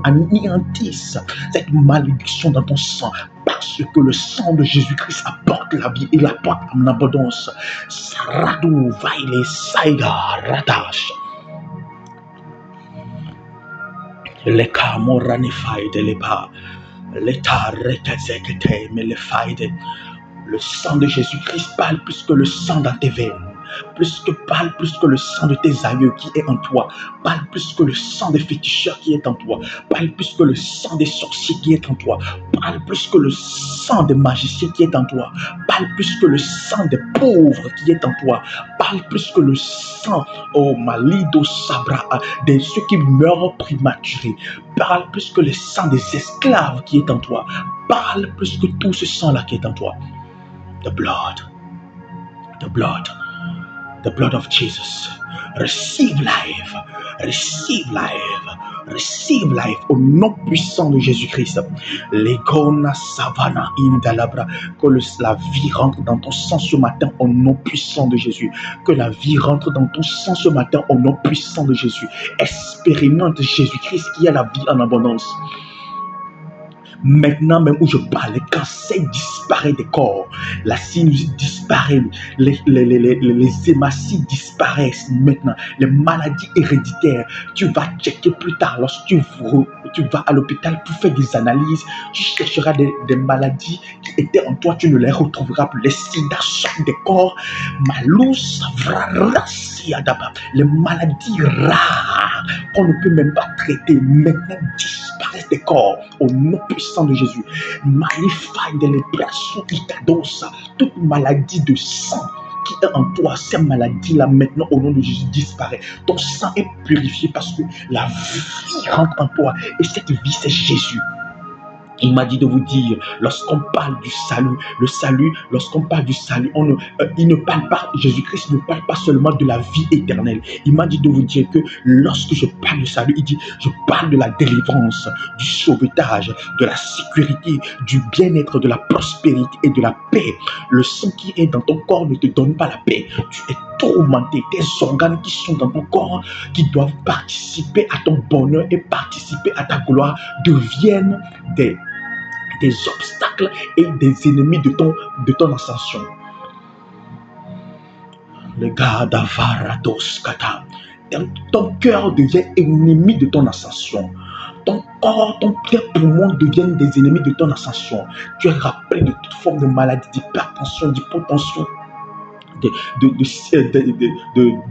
A: anéantisse cette malédiction dans ton sang. Parce que le sang de Jésus-Christ apporte la vie et l'apporte en abondance. Saradou, vaile, saïga, ratache. Les camorani faide les pas. L'état retazekete me le faide. Le sang de Jésus-Christ parle plus que le sang dans tes veines. Parle plus que le sang de tes aïeux qui est en toi. Parle plus que le sang des féticheurs qui est en toi. Parle plus que le sang des sorciers qui est en toi. Parle plus que le sang des magiciens qui est en toi. Parle plus que le sang des pauvres qui est en toi. Parle plus que le sang, malido sabra, de ceux qui meurent prématurés. Parle plus que le sang des esclaves qui est en toi. Parle plus que tout ce sang-là qui est en toi. The blood. The blood. The blood of Jesus. Receive life. Receive life. Receive life au nom puissant de Jésus-Christ. Legona savana indalabra. Que la vie rentre dans ton sang ce matin au nom puissant de Jésus. Que la vie rentre dans ton sang ce matin au nom puissant de Jésus. Expérimente Jésus-Christ qui a la vie en abondance. Maintenant même où je parle, le cancer disparaît des corps, la sinusite disparaît, les hématies disparaissent maintenant, les maladies héréditaires. Tu vas checker plus tard lorsque tu vas à l'hôpital pour faire des analyses, tu chercheras des maladies qui étaient en toi, tu ne les retrouveras plus. Les sida sortent des corps, malous, les maladies rares qu'on ne peut même pas traiter maintenant disparaissent des corps au nom puissant de Jésus. Magnifie de l'épression itadosa, toute maladie de sang qui est en toi, ces maladies-là maintenant au nom de Jésus disparaît. Ton sang est purifié parce que la vie rentre en toi et cette vie c'est Jésus. Il m'a dit de vous dire, lorsqu'on parle du salut, lorsqu'on parle du salut, il ne parle pas, Jésus-Christ ne parle pas seulement de la vie éternelle. Il m'a dit de vous dire que lorsque je parle du salut, il dit, je parle de la délivrance, du sauvetage, de la sécurité, du bien-être, de la prospérité et de la paix. Le sang qui est dans ton corps ne te donne pas la paix. Tu es tourmenté. Tes organes qui sont dans ton corps, qui doivent participer à ton bonheur et participer à ta gloire, deviennent des obstacles et des ennemis de ton ascension. Le gars d'Avarados Kata, ton cœur devient ennemi de ton ascension. Ton corps, tes poumons deviennent des ennemis de ton ascension. Tu es rappelé de toute forme de maladie, d'hypertension, d'hypotension,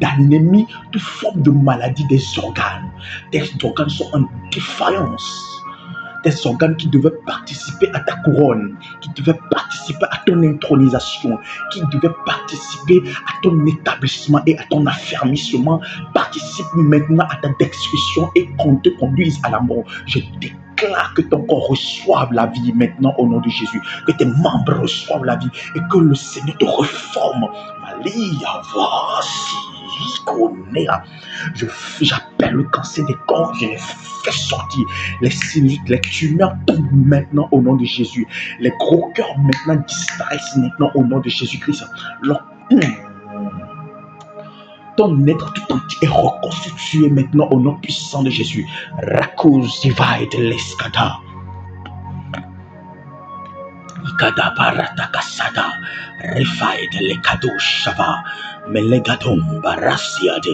A: d'anémie, toute forme de maladie des organes. Tes organes sont en défaillance. tes organes qui devaient participer à ta couronne, qui devaient participer à ton intronisation, qui devaient participer à ton établissement et à ton affermissement, participent maintenant à ta destruction et qu'on te conduise à la mort. Je déclare que ton corps reçoive la vie maintenant au nom de Jésus, que tes membres reçoivent la vie et que le Seigneur te reforme. Malia, voici. J'appelle le cancer des corps, je les fais sortir. Les sinusite, les tumeurs tombent maintenant au nom de Jésus. Les gros cœurs maintenant disparaissent maintenant au nom de Jésus-Christ. Ton être tout entier est reconstitué maintenant au nom puissant de Jésus. Rakuz divide l'escada. Ikada barata kasada. Refaid le kado shava. Melegadom barasiade.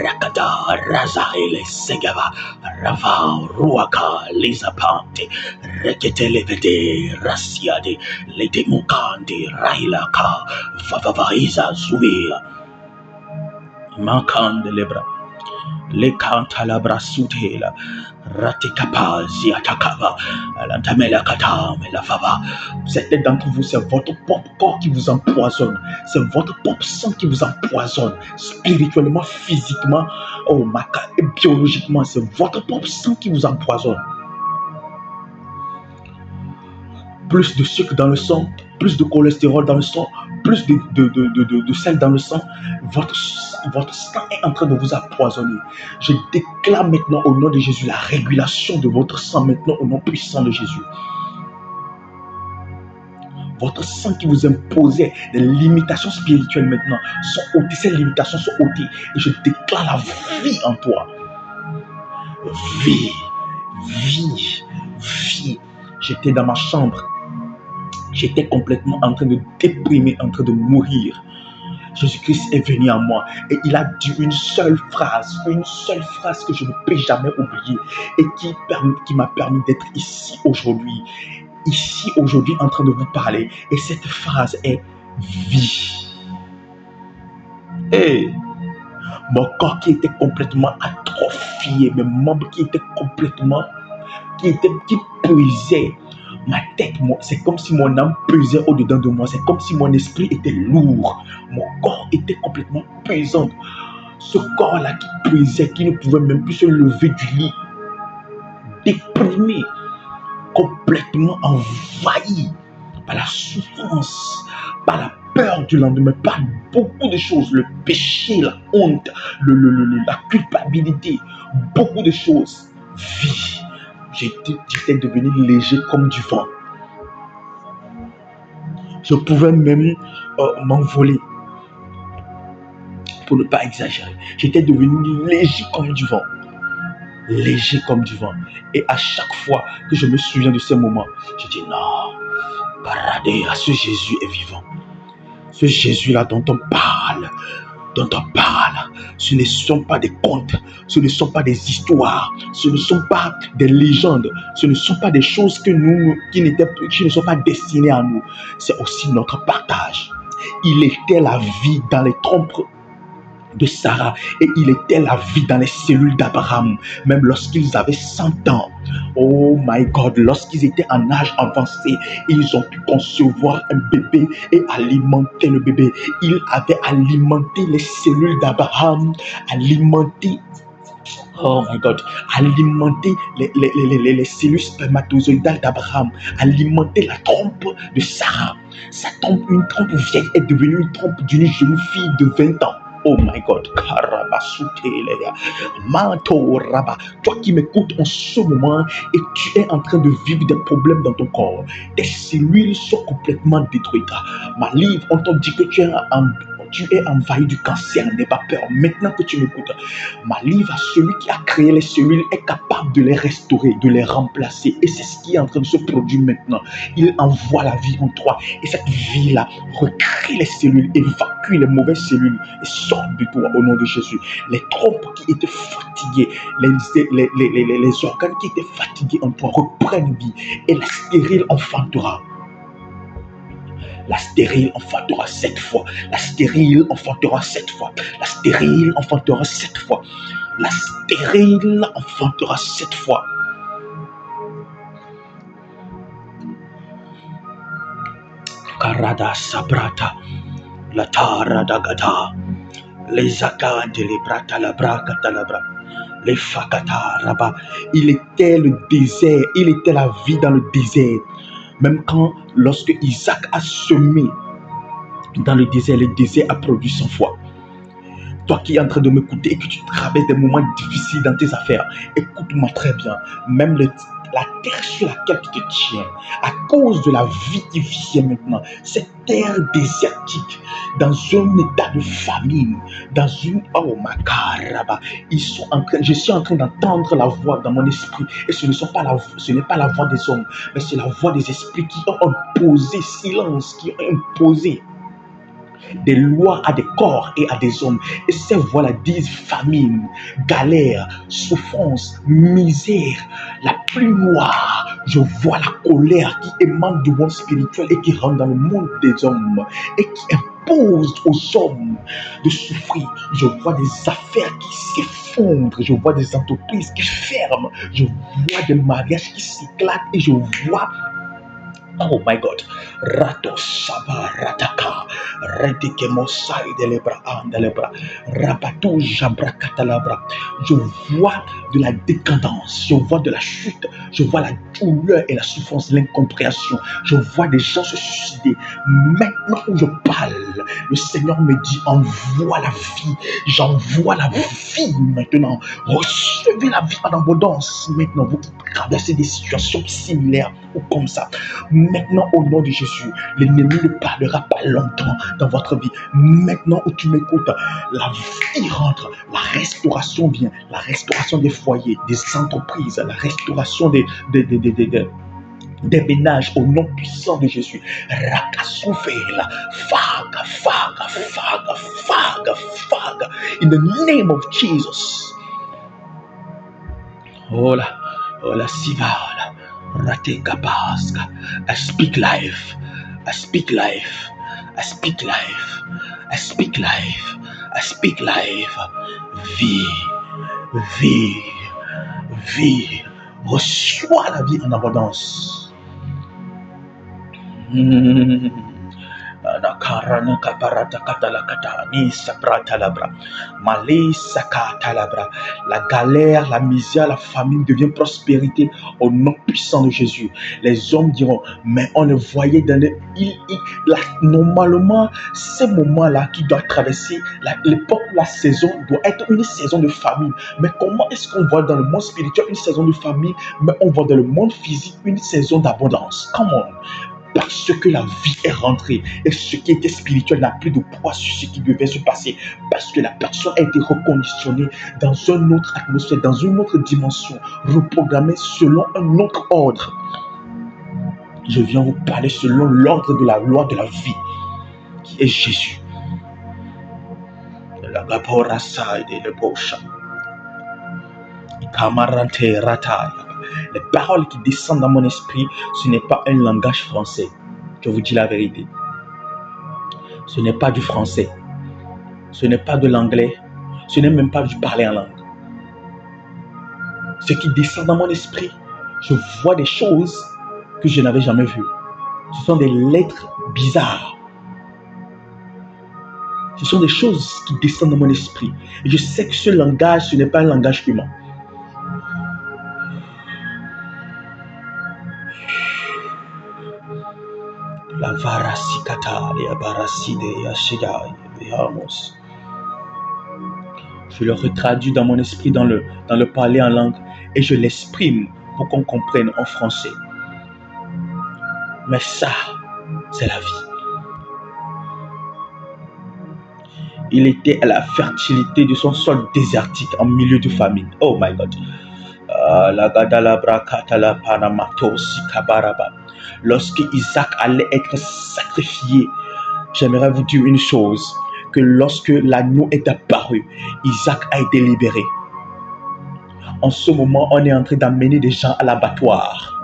A: Rakada raza ele segava. Rava ruaka lizapante. Rekete levede rasiade. Le demukande railaka. Vavavaiza zuvia. Makande lebra. Le cantalabra sutela. Ratikapazi atakava. Alantamela katam la fava. Certains d'entre vous, c'est votre propre corps qui vous empoisonne. C'est votre propre sang qui vous empoisonne. Spirituellement, physiquement, et biologiquement, c'est votre propre sang qui vous empoisonne. Plus de sucre dans le sang, plus de cholestérol dans le sang, plus de sel dans le sang, votre sang est en train de vous empoisonner. Je déclare maintenant au nom de Jésus la régulation de votre sang maintenant au nom puissant de Jésus. Votre sang qui vous imposait des limitations spirituelles maintenant sont ôtées, ces limitations sont ôtées et je déclare la vie en toi. Vie, vie, vie. J'étais dans ma chambre. J'étais complètement en train de déprimer, en train de mourir. Jésus-Christ est venu à moi et il a dit une seule phrase que je ne peux jamais oublier et qui m'a permis d'être ici aujourd'hui en train de vous parler. Et cette phrase est vie. Et mon corps qui était complètement atrophié, mes membres qui étaient complètement, qui pesaient. Ma tête, c'est comme si mon âme pesait au-dedans de moi. C'est comme si mon esprit était lourd. Mon corps était complètement pesant. Ce corps-là qui pesait, qui ne pouvait même plus se lever du lit. Déprimé, complètement envahi par la souffrance, par la peur du lendemain, par beaucoup de choses. Le péché, la honte, la culpabilité, beaucoup de choses. Vie. J'étais devenu léger comme du vent. Je pouvais même m'envoler, pour ne pas exagérer. J'étais devenu léger comme du vent. Léger comme du vent. Et à chaque fois que je me souviens de ces moments, je dis non, paradis, ce Jésus est vivant. Ce Jésus-là dont on parle, ce ne sont pas des contes, ce ne sont pas des histoires, ce ne sont pas des légendes, ce ne sont pas des choses qui ne sont pas destinées à nous. C'est aussi notre partage. Il était la vie dans les trompes de Sarah et il était la vie dans les cellules d'Abraham, même lorsqu'ils avaient 100 ans. Oh my God, lorsqu'ils étaient en âge avancé, ils ont pu concevoir un bébé et alimenter le bébé. Ils avaient alimenté les cellules d'Abraham, alimenter les cellules spermatozoïdales d'Abraham, alimenter la trompe de Sarah. Une trompe vieille est devenue une trompe d'une jeune fille de 20 ans. Oh my God, toi qui m'écoutes en ce moment et tu es en train de vivre des problèmes dans ton corps, tes cellules sont complètement détruites. Ma livre, on t'a dit que tu es envahi du cancer, n'aie pas peur. Maintenant que tu m'écoutes, ma livre, celui qui a créé les cellules est capable de les restaurer, de les remplacer. Et c'est ce qui est en train de se produire maintenant. Il envoie la vie en toi. Et cette vie-là recrée les cellules, évacue les mauvaises cellules et sort de toi au nom de Jésus. Les trompes qui étaient fatiguées, les organes qui étaient fatigués en toi reprennent vie. Et la stérile enfantera. La stérile enfantera 7 fois. La stérile enfantera 7 fois. La stérile enfantera 7 fois. La stérile enfantera 7 fois. Karada Sabrata, la Tara Dagata, les Akad, les Brata, la Brakata, la Bra, les Fakata, Rabat. Il était le désert, il était la vie dans le désert. Même lorsque Isaac a semé dans le désert a produit 100 fois. Toi qui es en train de m'écouter et que tu traverses des moments difficiles dans tes affaires, écoute-moi très bien. Même la terre sur laquelle tu te tiens, à cause de la vie qui vient maintenant, cette terre désertique, dans un état de famine, dans une... Oh ma caraba, je suis en train d'entendre la voix dans mon esprit, et ce n'est pas la voix des hommes, mais c'est la voix des esprits qui ont imposé silence, qui ont imposé des lois à des corps et à des hommes. Et ces voix-là disent famine, galère, souffrance, misère, la pluie noire. Je vois la colère qui émane du monde spirituel et qui rentre dans le monde des hommes et qui impose aux hommes de souffrir. Je vois des affaires qui s'effondrent, je vois des entreprises qui ferment, je vois des mariages qui s'éclatent et je vois... Oh my God, Rato Saba Rataka, Redike Mosai de Lebra Andelebra, Rabatou Jabra Katalabra. Je vois de la décadence, je vois de la chute, je vois la douleur et la souffrance, l'incompréhension. Je vois des gens se suicider. Maintenant où je parle, le Seigneur me dit envoie la vie, j'envoie la vie maintenant. Recevez la vie en abondance. Maintenant, vous traversez des situations similaires ou comme ça. Maintenant, au nom de Jésus, l'ennemi ne parlera pas longtemps dans votre vie. Maintenant où tu m'écoutes, la vie rentre, la restauration vient, la restauration des foyers, des entreprises, la restauration des ménages au nom puissant de Jésus. Rakasoufela, faga, faga, faga, faga, faga, in the name of Jesus. Hola, hola, sivala. I speak life. I speak life. I speak life. I speak life. I speak life. Vie. Vie. Vie. Reçois la vie en abondance. Nakarana kaparata katalakata ni saprata labra mali sakata labra. La galère, la misère, la famine devient prospérité au nom puissant de Jésus. Les hommes diront, mais on le voyait dans normalement, ces moments-là qui doivent traverser l'époque, la saison doit être une saison de famine. Mais comment est-ce qu'on voit dans le monde spirituel une saison de famine, mais on voit dans le monde physique une saison d'abondance? Come on. Parce que la vie est rentrée et ce qui était spirituel n'a plus de poids sur ce qui devait se passer. Parce que la personne a été reconditionnée dans une autre atmosphère, dans une autre dimension, reprogrammée selon un autre ordre. Je viens vous parler selon l'ordre de la loi de la vie, qui est Jésus. La gaporasa et le pocha. Kamarante rataya. Les paroles qui descendent dans mon esprit, ce n'est pas un langage français. Je vous dis la vérité. Ce n'est pas du français. Ce n'est pas de l'anglais. Ce n'est même pas du parler en langue. Ce qui descend dans mon esprit, je vois des choses que je n'avais jamais vues. Ce sont des lettres bizarres. Ce sont des choses qui descendent dans mon esprit. Et je sais que ce langage, ce n'est pas un langage humain. La varasikata, les abaraside, yashida, yamos. Je le retraduis dans mon esprit, dans le parler en langue, et je l'exprime pour qu'on comprenne en français. Mais ça, c'est la vie. Il était à la fertilité de son sol désertique en milieu de famine. Oh my God. Lorsque Isaac allait être sacrifié, j'aimerais vous dire une chose, que lorsque l'agneau est apparu, Isaac a été libéré. En ce moment, on est en train d'amener des gens à l'abattoir.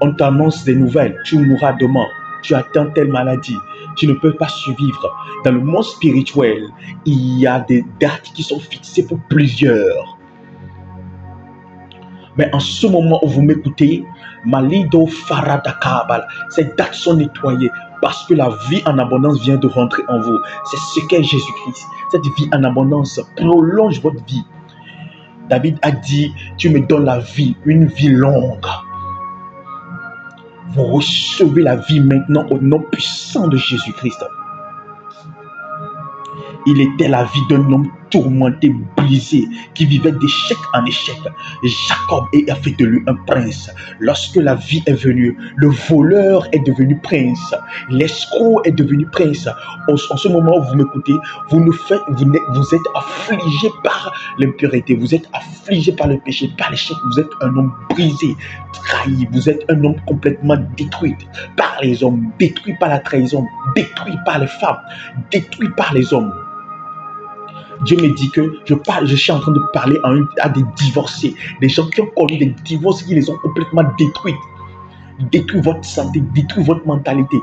A: On t'annonce des nouvelles, tu mourras demain, tu atteins telle maladie, tu ne peux pas survivre. Dans le monde spirituel, il y a des dates qui sont fixées pour plusieurs. Mais en ce moment où vous m'écoutez, Malido Faradakabal. Ces dates sont nettoyées parce que la vie en abondance vient de rentrer en vous. C'est ce qu'est Jésus-Christ. Cette vie en abondance prolonge votre vie. David a dit, tu me donnes la vie, une vie longue. Vous recevez la vie maintenant au nom puissant de Jésus-Christ. Il était la vie d'un homme tourmenté, brisé, qui vivait d'échec en échec. Jacob a fait de lui un prince. Lorsque la vie est venue, le voleur est devenu prince. L'escroc est devenu prince. En ce moment où vous m'écoutez, vous êtes affligé par l'impurité, vous êtes affligé par le péché, par l'échec. Vous êtes un homme brisé, trahi. Vous êtes un homme complètement détruit par les hommes, détruit par la trahison, détruit par les femmes, détruit par les hommes. Dieu me dit que je suis en train de parler à des divorcés, des gens qui ont connu des divorces qui les ont complètement détruits. Détruit votre santé, détruit votre mentalité,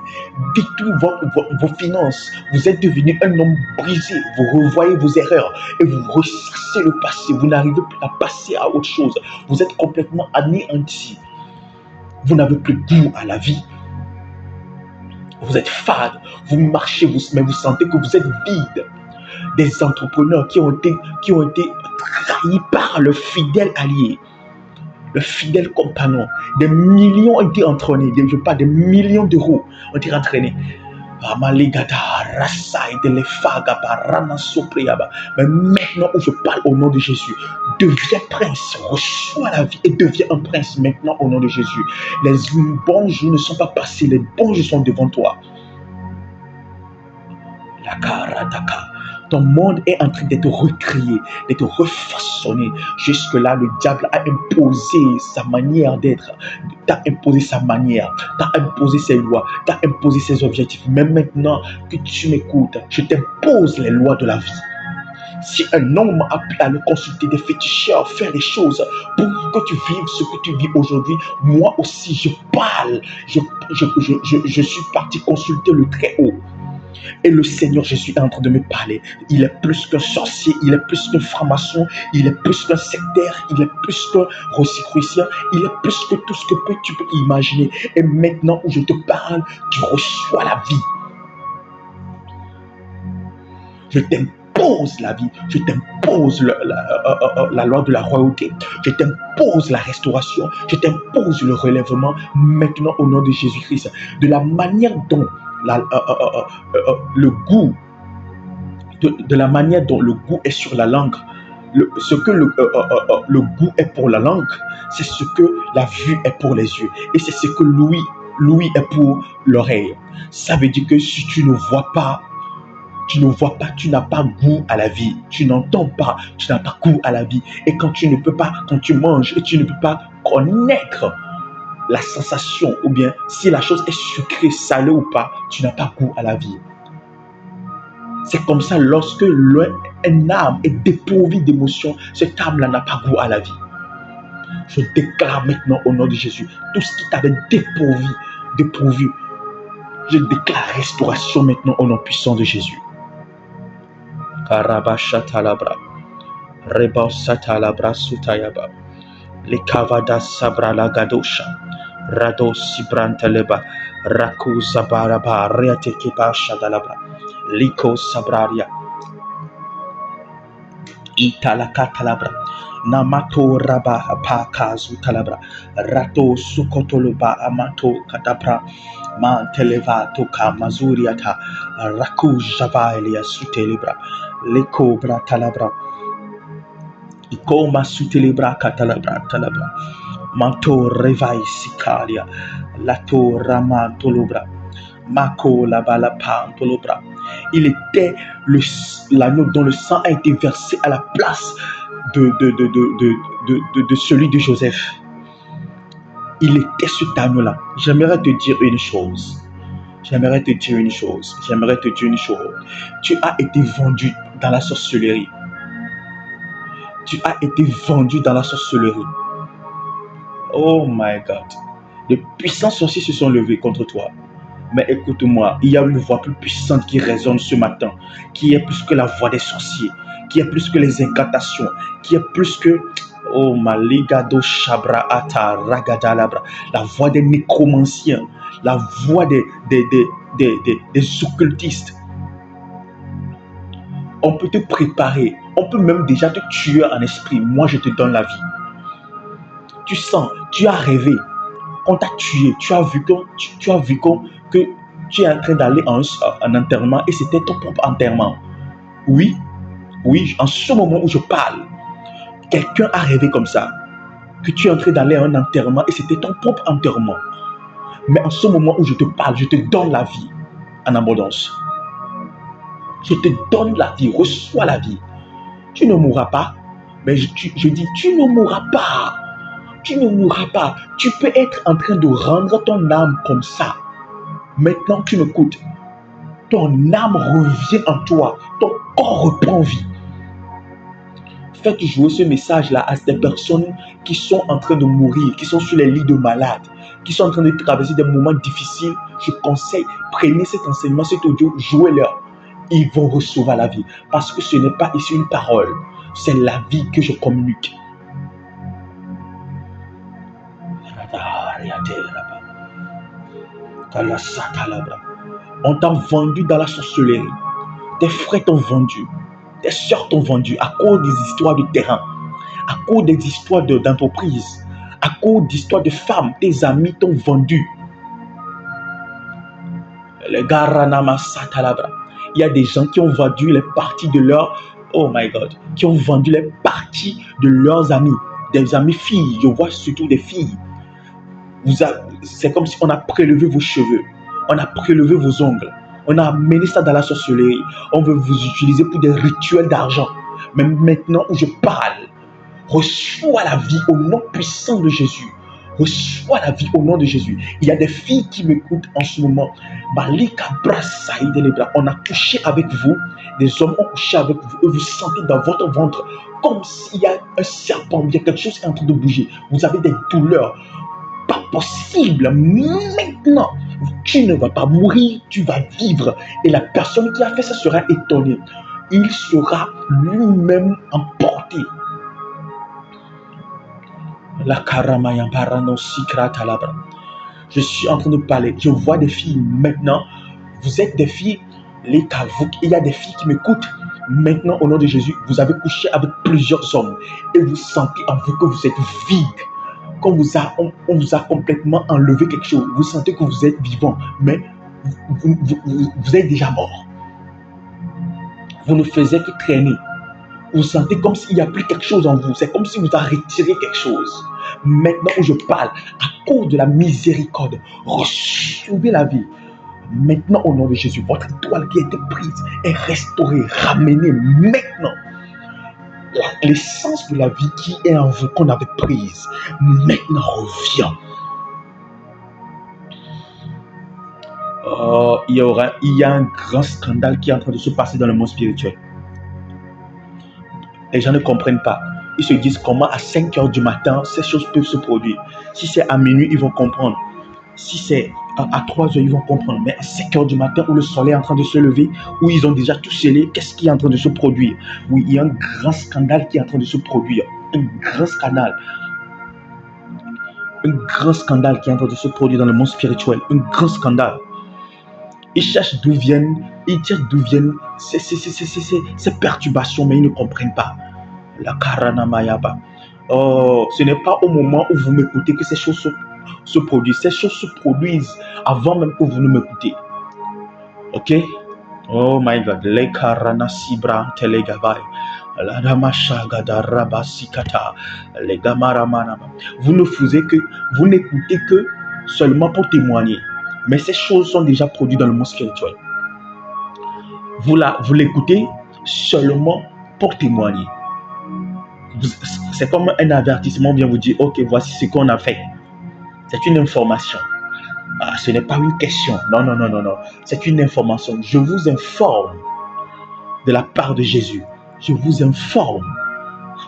A: détruit vos finances. Vous êtes devenu un homme brisé. Vous revoyez vos erreurs et vous ressassez le passé. Vous n'arrivez plus à passer à autre chose. Vous êtes complètement anéanti. Vous n'avez plus goût à la vie. Vous êtes fade. Vous marchez, mais vous sentez que vous êtes vide. Des entrepreneurs qui ont été trahis par le fidèle allié, le fidèle compagnon. Des millions ont été entraînés, je parle des millions d'euros ont été entraînés. Mais maintenant où je parle au nom de Jésus, deviens prince, reçois la vie et deviens un prince maintenant au nom de Jésus. Les bons jours ne sont pas passés, les bons jours sont devant toi. La karataka. Ton monde est en train d'être recréé, d'être refaçonné. Jusque-là, le diable a imposé sa manière d'être, t'a imposé sa manière, t'a imposé ses lois, t'a imposé ses objectifs. Mais maintenant que tu m'écoutes, je t'impose les lois de la vie. Si un homme a pu aller consulter des féticheurs, faire des choses pour que tu vives ce que tu vis aujourd'hui, moi aussi je parle. Je suis parti consulter le Très-Haut. Et le Seigneur Jésus est en train de me parler. Il est plus qu'un sorcier, il est plus qu'un franc-maçon, il est plus qu'un sectaire, il est plus qu'un rosicrucien, il est plus que tout ce que tu peux imaginer. Et maintenant où je te parle, tu reçois la vie. Je t'impose la vie, je t'impose la loi de la royauté, je t'impose la restauration, je t'impose le relèvement maintenant au nom de Jésus-Christ. De la manière dont le goût, de la manière dont le goût est sur la langue, ce que le goût est pour la langue, c'est ce que la vue est pour les yeux, et c'est ce que l'ouïe est pour l'oreille. Ça veut dire que si tu ne vois pas, tu n'as pas goût à la vie. Tu n'entends pas, tu n'as pas goût à la vie. Et quand tu manges et tu ne peux pas connaître la sensation, ou bien si la chose est sucrée, salée ou pas, tu n'as pas goût à la vie. C'est comme ça, lorsque une âme est dépourvue d'émotion, cette âme-là n'a pas goût à la vie. Je déclare maintenant au nom de Jésus, tout ce qui t'avait dépourvu, je déclare restauration maintenant au nom puissant de Jésus. Karabashatalabra, Rebasatalabra Sutayaba, Lekavada Sabra Lagadosha, Rado Sibrantaleba, Raku Zabaraba, Reatekiba Shadalabra, Liko Sabraria, Italakatalabra, Namato Raba Pakazu Talabra, Rato Sukotoloba Amato Katapra, Manteleva Toka Mazuriata, Raku Javailia Sutelibra, Lekobra Talabra, Ikoma Sutelibra Katalabra Talabra, Manto Revai Sikalia, Lato Rama Tolobra, Mako Labala Pantolobra. Il était l'agneau dont le sang a été versé à la place de celui de Joseph. Il était cet agneau-là. J'aimerais te dire une chose. Tu as été vendu dans la sorcellerie. Oh my God. De puissants sorciers se sont levés contre toi. Mais écoute-moi, il y a une voix plus puissante qui résonne ce matin, qui est plus que la voix des sorciers, qui est plus que les incantations, qui est plus que Oh, Maligado Shabra Ata Ragadalabra. La voix des nécromanciens, la voix des occultistes. On peut te préparer, on peut même déjà te tuer en esprit. Moi, je te donne la vie. Tu sens, tu as rêvé, on t'a tué, tu as vu que tu es en train d'aller en enterrement et c'était ton propre enterrement. Oui, en ce moment où je parle, quelqu'un a rêvé comme ça, que tu es en train d'aller à un enterrement et c'était ton propre enterrement. Mais en ce moment où je te parle, je te donne la vie en abondance. Je te donne la vie, reçois la vie. Tu ne mourras pas, mais je dis, tu ne mourras pas. Tu ne mourras pas. Tu peux être en train de rendre ton âme comme ça. Maintenant, tu m'écoutes. Ton âme revient en toi. Ton corps reprend vie. Faites jouer ce message-là à des personnes qui sont en train de mourir, qui sont sur les lits de malades, qui sont en train de traverser des moments difficiles. Je conseille, prenez cet enseignement, cet audio, jouez-leur. Ils vont recevoir la vie. Parce que ce n'est pas ici une parole. C'est la vie que je communique. On t'a vendu dans la sorcellerie. Tes frères t'ont vendu. Tes soeurs t'ont vendu à cause des histoires de terrain, à cause des histoires d'entreprise, à cause d'histoires de femmes. Tes amis t'ont vendu. Les Garanama Satalabra. Il y a des gens qui ont vendu les parties de leur... Oh my God. Qui ont vendu les parties de leurs amis. Des amis filles. Je vois surtout des filles. C'est comme si on a prélevé vos cheveux. On a prélevé vos ongles. On a amené ça dans la sorcellerie. On veut vous utiliser pour des rituels d'argent. Mais maintenant où je parle, reçois la vie au nom puissant de Jésus. Reçois la vie au nom de Jésus. Il y a des filles qui m'écoutent en ce moment. On a couché avec vous. Des hommes ont couché avec vous. Et vous sentez dans votre ventre comme s'il y a un serpent. Il y a quelque chose qui est en train de bouger. Vous avez des douleurs. Pas possible. Maintenant, tu ne vas pas mourir. Tu vas vivre. Et la personne qui a fait ça sera étonnée. Il sera lui-même emporté. La karamaya barano sikra talabra. Je suis en train de parler. Je vois des filles maintenant. Vous êtes des filles. Les kavouk. Il y a des filles qui m'écoutent. Maintenant, au nom de Jésus, vous avez couché avec plusieurs hommes. Et vous sentez en vous que vous êtes vide. Quand on vous a complètement enlevé quelque chose. Vous sentez que vous êtes vivant. Mais vous êtes déjà mort. Vous ne faisiez que traîner. Vous sentez comme s'il n'y a plus quelque chose en vous. C'est comme si vous avez retiré quelque chose. Maintenant où je parle, à cause de la miséricorde, recevez la vie. Maintenant, au nom de Jésus, votre étoile qui a été prise est restaurée, ramenée maintenant. L'essence de la vie qui est en vous, qu'on avait prise, maintenant revient. Il y a un grand scandale qui est en train de se passer dans le monde spirituel. Les gens ne comprennent pas. Ils se disent comment à 5 heures du matin, ces choses peuvent se produire. Si c'est à minuit, ils vont comprendre. Si c'est à 3 heures, ils vont comprendre. Mais à 5 heures du matin, où le soleil est en train de se lever, où ils ont déjà tout scellé, qu'est-ce qui est en train de se produire? Oui, il y a un grand scandale qui est en train de se produire. Un grand scandale. Un grand scandale qui est en train de se produire dans le monde spirituel. Un grand scandale. Ils cherchent d'où viennent ces perturbations, mais ils ne comprennent pas. La Karanamayaba. Oh, ce n'est pas au moment où vous m'écoutez que ces choses se produisent. Ces choses se produisent avant même que vous ne m'écoutez. Ok? Oh my God. Les Karanasibra Telegavai. La Ramashagada Rabasikata. Les Gamaramanama. Vous n'écoutez que seulement pour témoigner. Mais ces choses sont déjà produites dans le monde spirituel. Vous l'écoutez seulement pour témoigner. C'est comme un avertissement, bien vous dire, ok, voici ce qu'on a fait. C'est une information. Ce n'est pas une question. Non. C'est une information. Je vous informe de la part de Jésus. Je vous informe.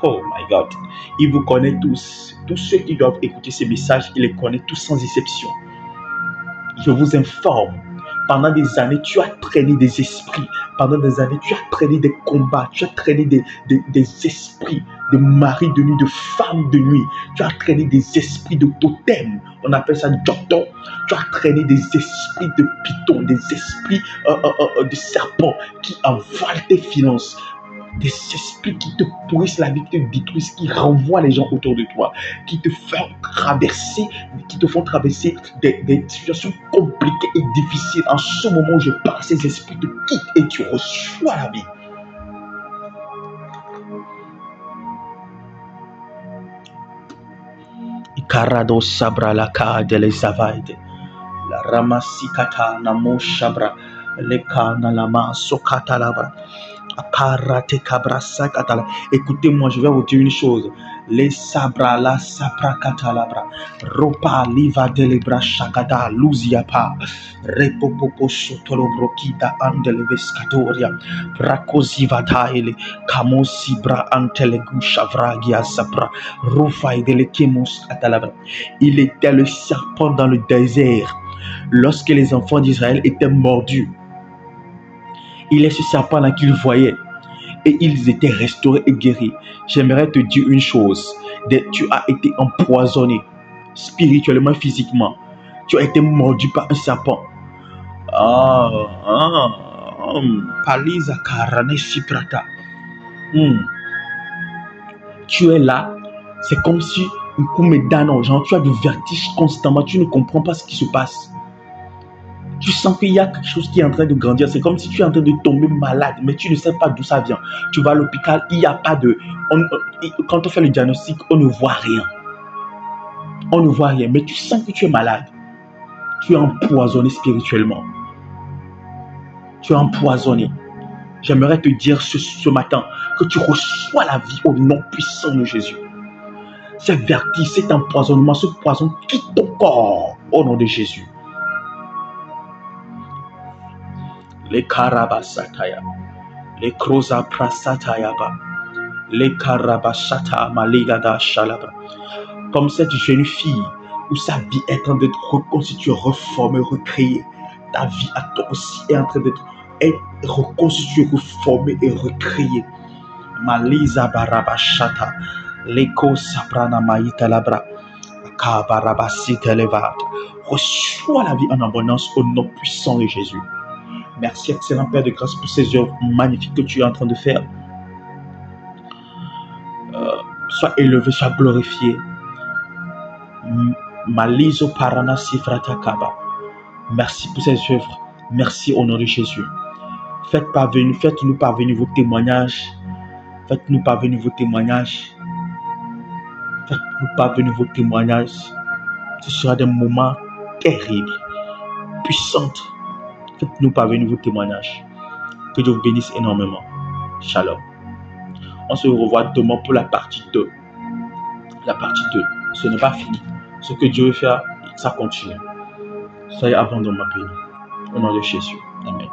A: Oh my God. Il vous connaît tous. Tous ceux qui doivent écouter ces messages, il les connaît tous sans exception. Je vous informe. Pendant des années, tu as traîné des esprits. Pendant des années, tu as traîné des combats. Tu as traîné des esprits de maris de nuit, de femmes de nuit. Tu as traîné des esprits de totem. On appelle ça Jokton. Tu as traîné des esprits de python, des esprits de serpents qui avalent tes finances. Des esprits qui te pourrissent la vie, qui te détruisent, qui renvoient les gens autour de toi, qui te font traverser, des situations compliquées et difficiles. En ce moment où je parle, ces esprits te quittent et tu reçois la vie. Ikarado sabra la ka de les avaide. La ramasikata namo shabra leka na lama sokata labra. Écoutez-moi, je vais vous dire une chose. Les sabra la sabra katalabra. Ropa liva delebra shagada luziapa. Repopopo sotolobrokita andelevescatoria. Brakoziva taile. Kamosibra antelegu shavragia sabra. Rufa delekemos katalabra. Il était le serpent dans le désert. Lorsque les enfants d'Israël étaient mordus, il est ce serpent-là qu'ils voyaient et ils étaient restaurés et guéris. J'aimerais te dire une chose. Tu as été empoisonné spirituellement, physiquement. Tu as été mordu par un serpent. Palisa karane siprata. Tu es là. C'est comme si un coup me donne, genre tu as du vertige constamment. Tu ne comprends pas ce qui se passe. Tu sens qu'il y a quelque chose qui est en train de grandir. C'est comme si tu es en train de tomber malade, mais tu ne sais pas d'où ça vient. Tu vas à l'hôpital, il n'y a pas de... Quand on fait le diagnostic, on ne voit rien. On ne voit rien, mais tu sens que tu es malade. Tu es empoisonné spirituellement. Tu es empoisonné. J'aimerais te dire ce matin que tu reçois la vie au nom puissant de Jésus. Ce vertige, cet empoisonnement, ce poison quitte ton corps au nom de Jésus. Les karabasataya, les kroza prasatayaba, les karabasata maligada shalabra. Comme cette jeune fille où sa vie est en train d'être reconstituée, reformée, recréée. Ta vie à toi aussi est en train d'être reconstituée, reformée et recréée. Malisa barabashata, leko saprana maïta labra, kabarabasita levata. Reçois la vie en abondance au nom puissant de Jésus. Merci, excellent Père de grâce, pour ces œuvres magnifiques que tu es en train de faire. Sois élevé, sois glorifié. Malizo parana sifrata kaba. Merci pour ces œuvres. Merci au nom de Jésus. Faites-nous parvenir vos témoignages. Faites-nous parvenir vos témoignages. Faites-nous parvenir vos témoignages. Ce sera des moments terribles, puissants. Faites-nous parvenir vos témoignages. Que Dieu vous bénisse énormément. Shalom. On se revoit demain pour la partie 2. La partie 2. Ce n'est pas fini. Ce que Dieu veut faire, ça continue. Soyez abondamment bénis. Au nom de Jésus. Amen.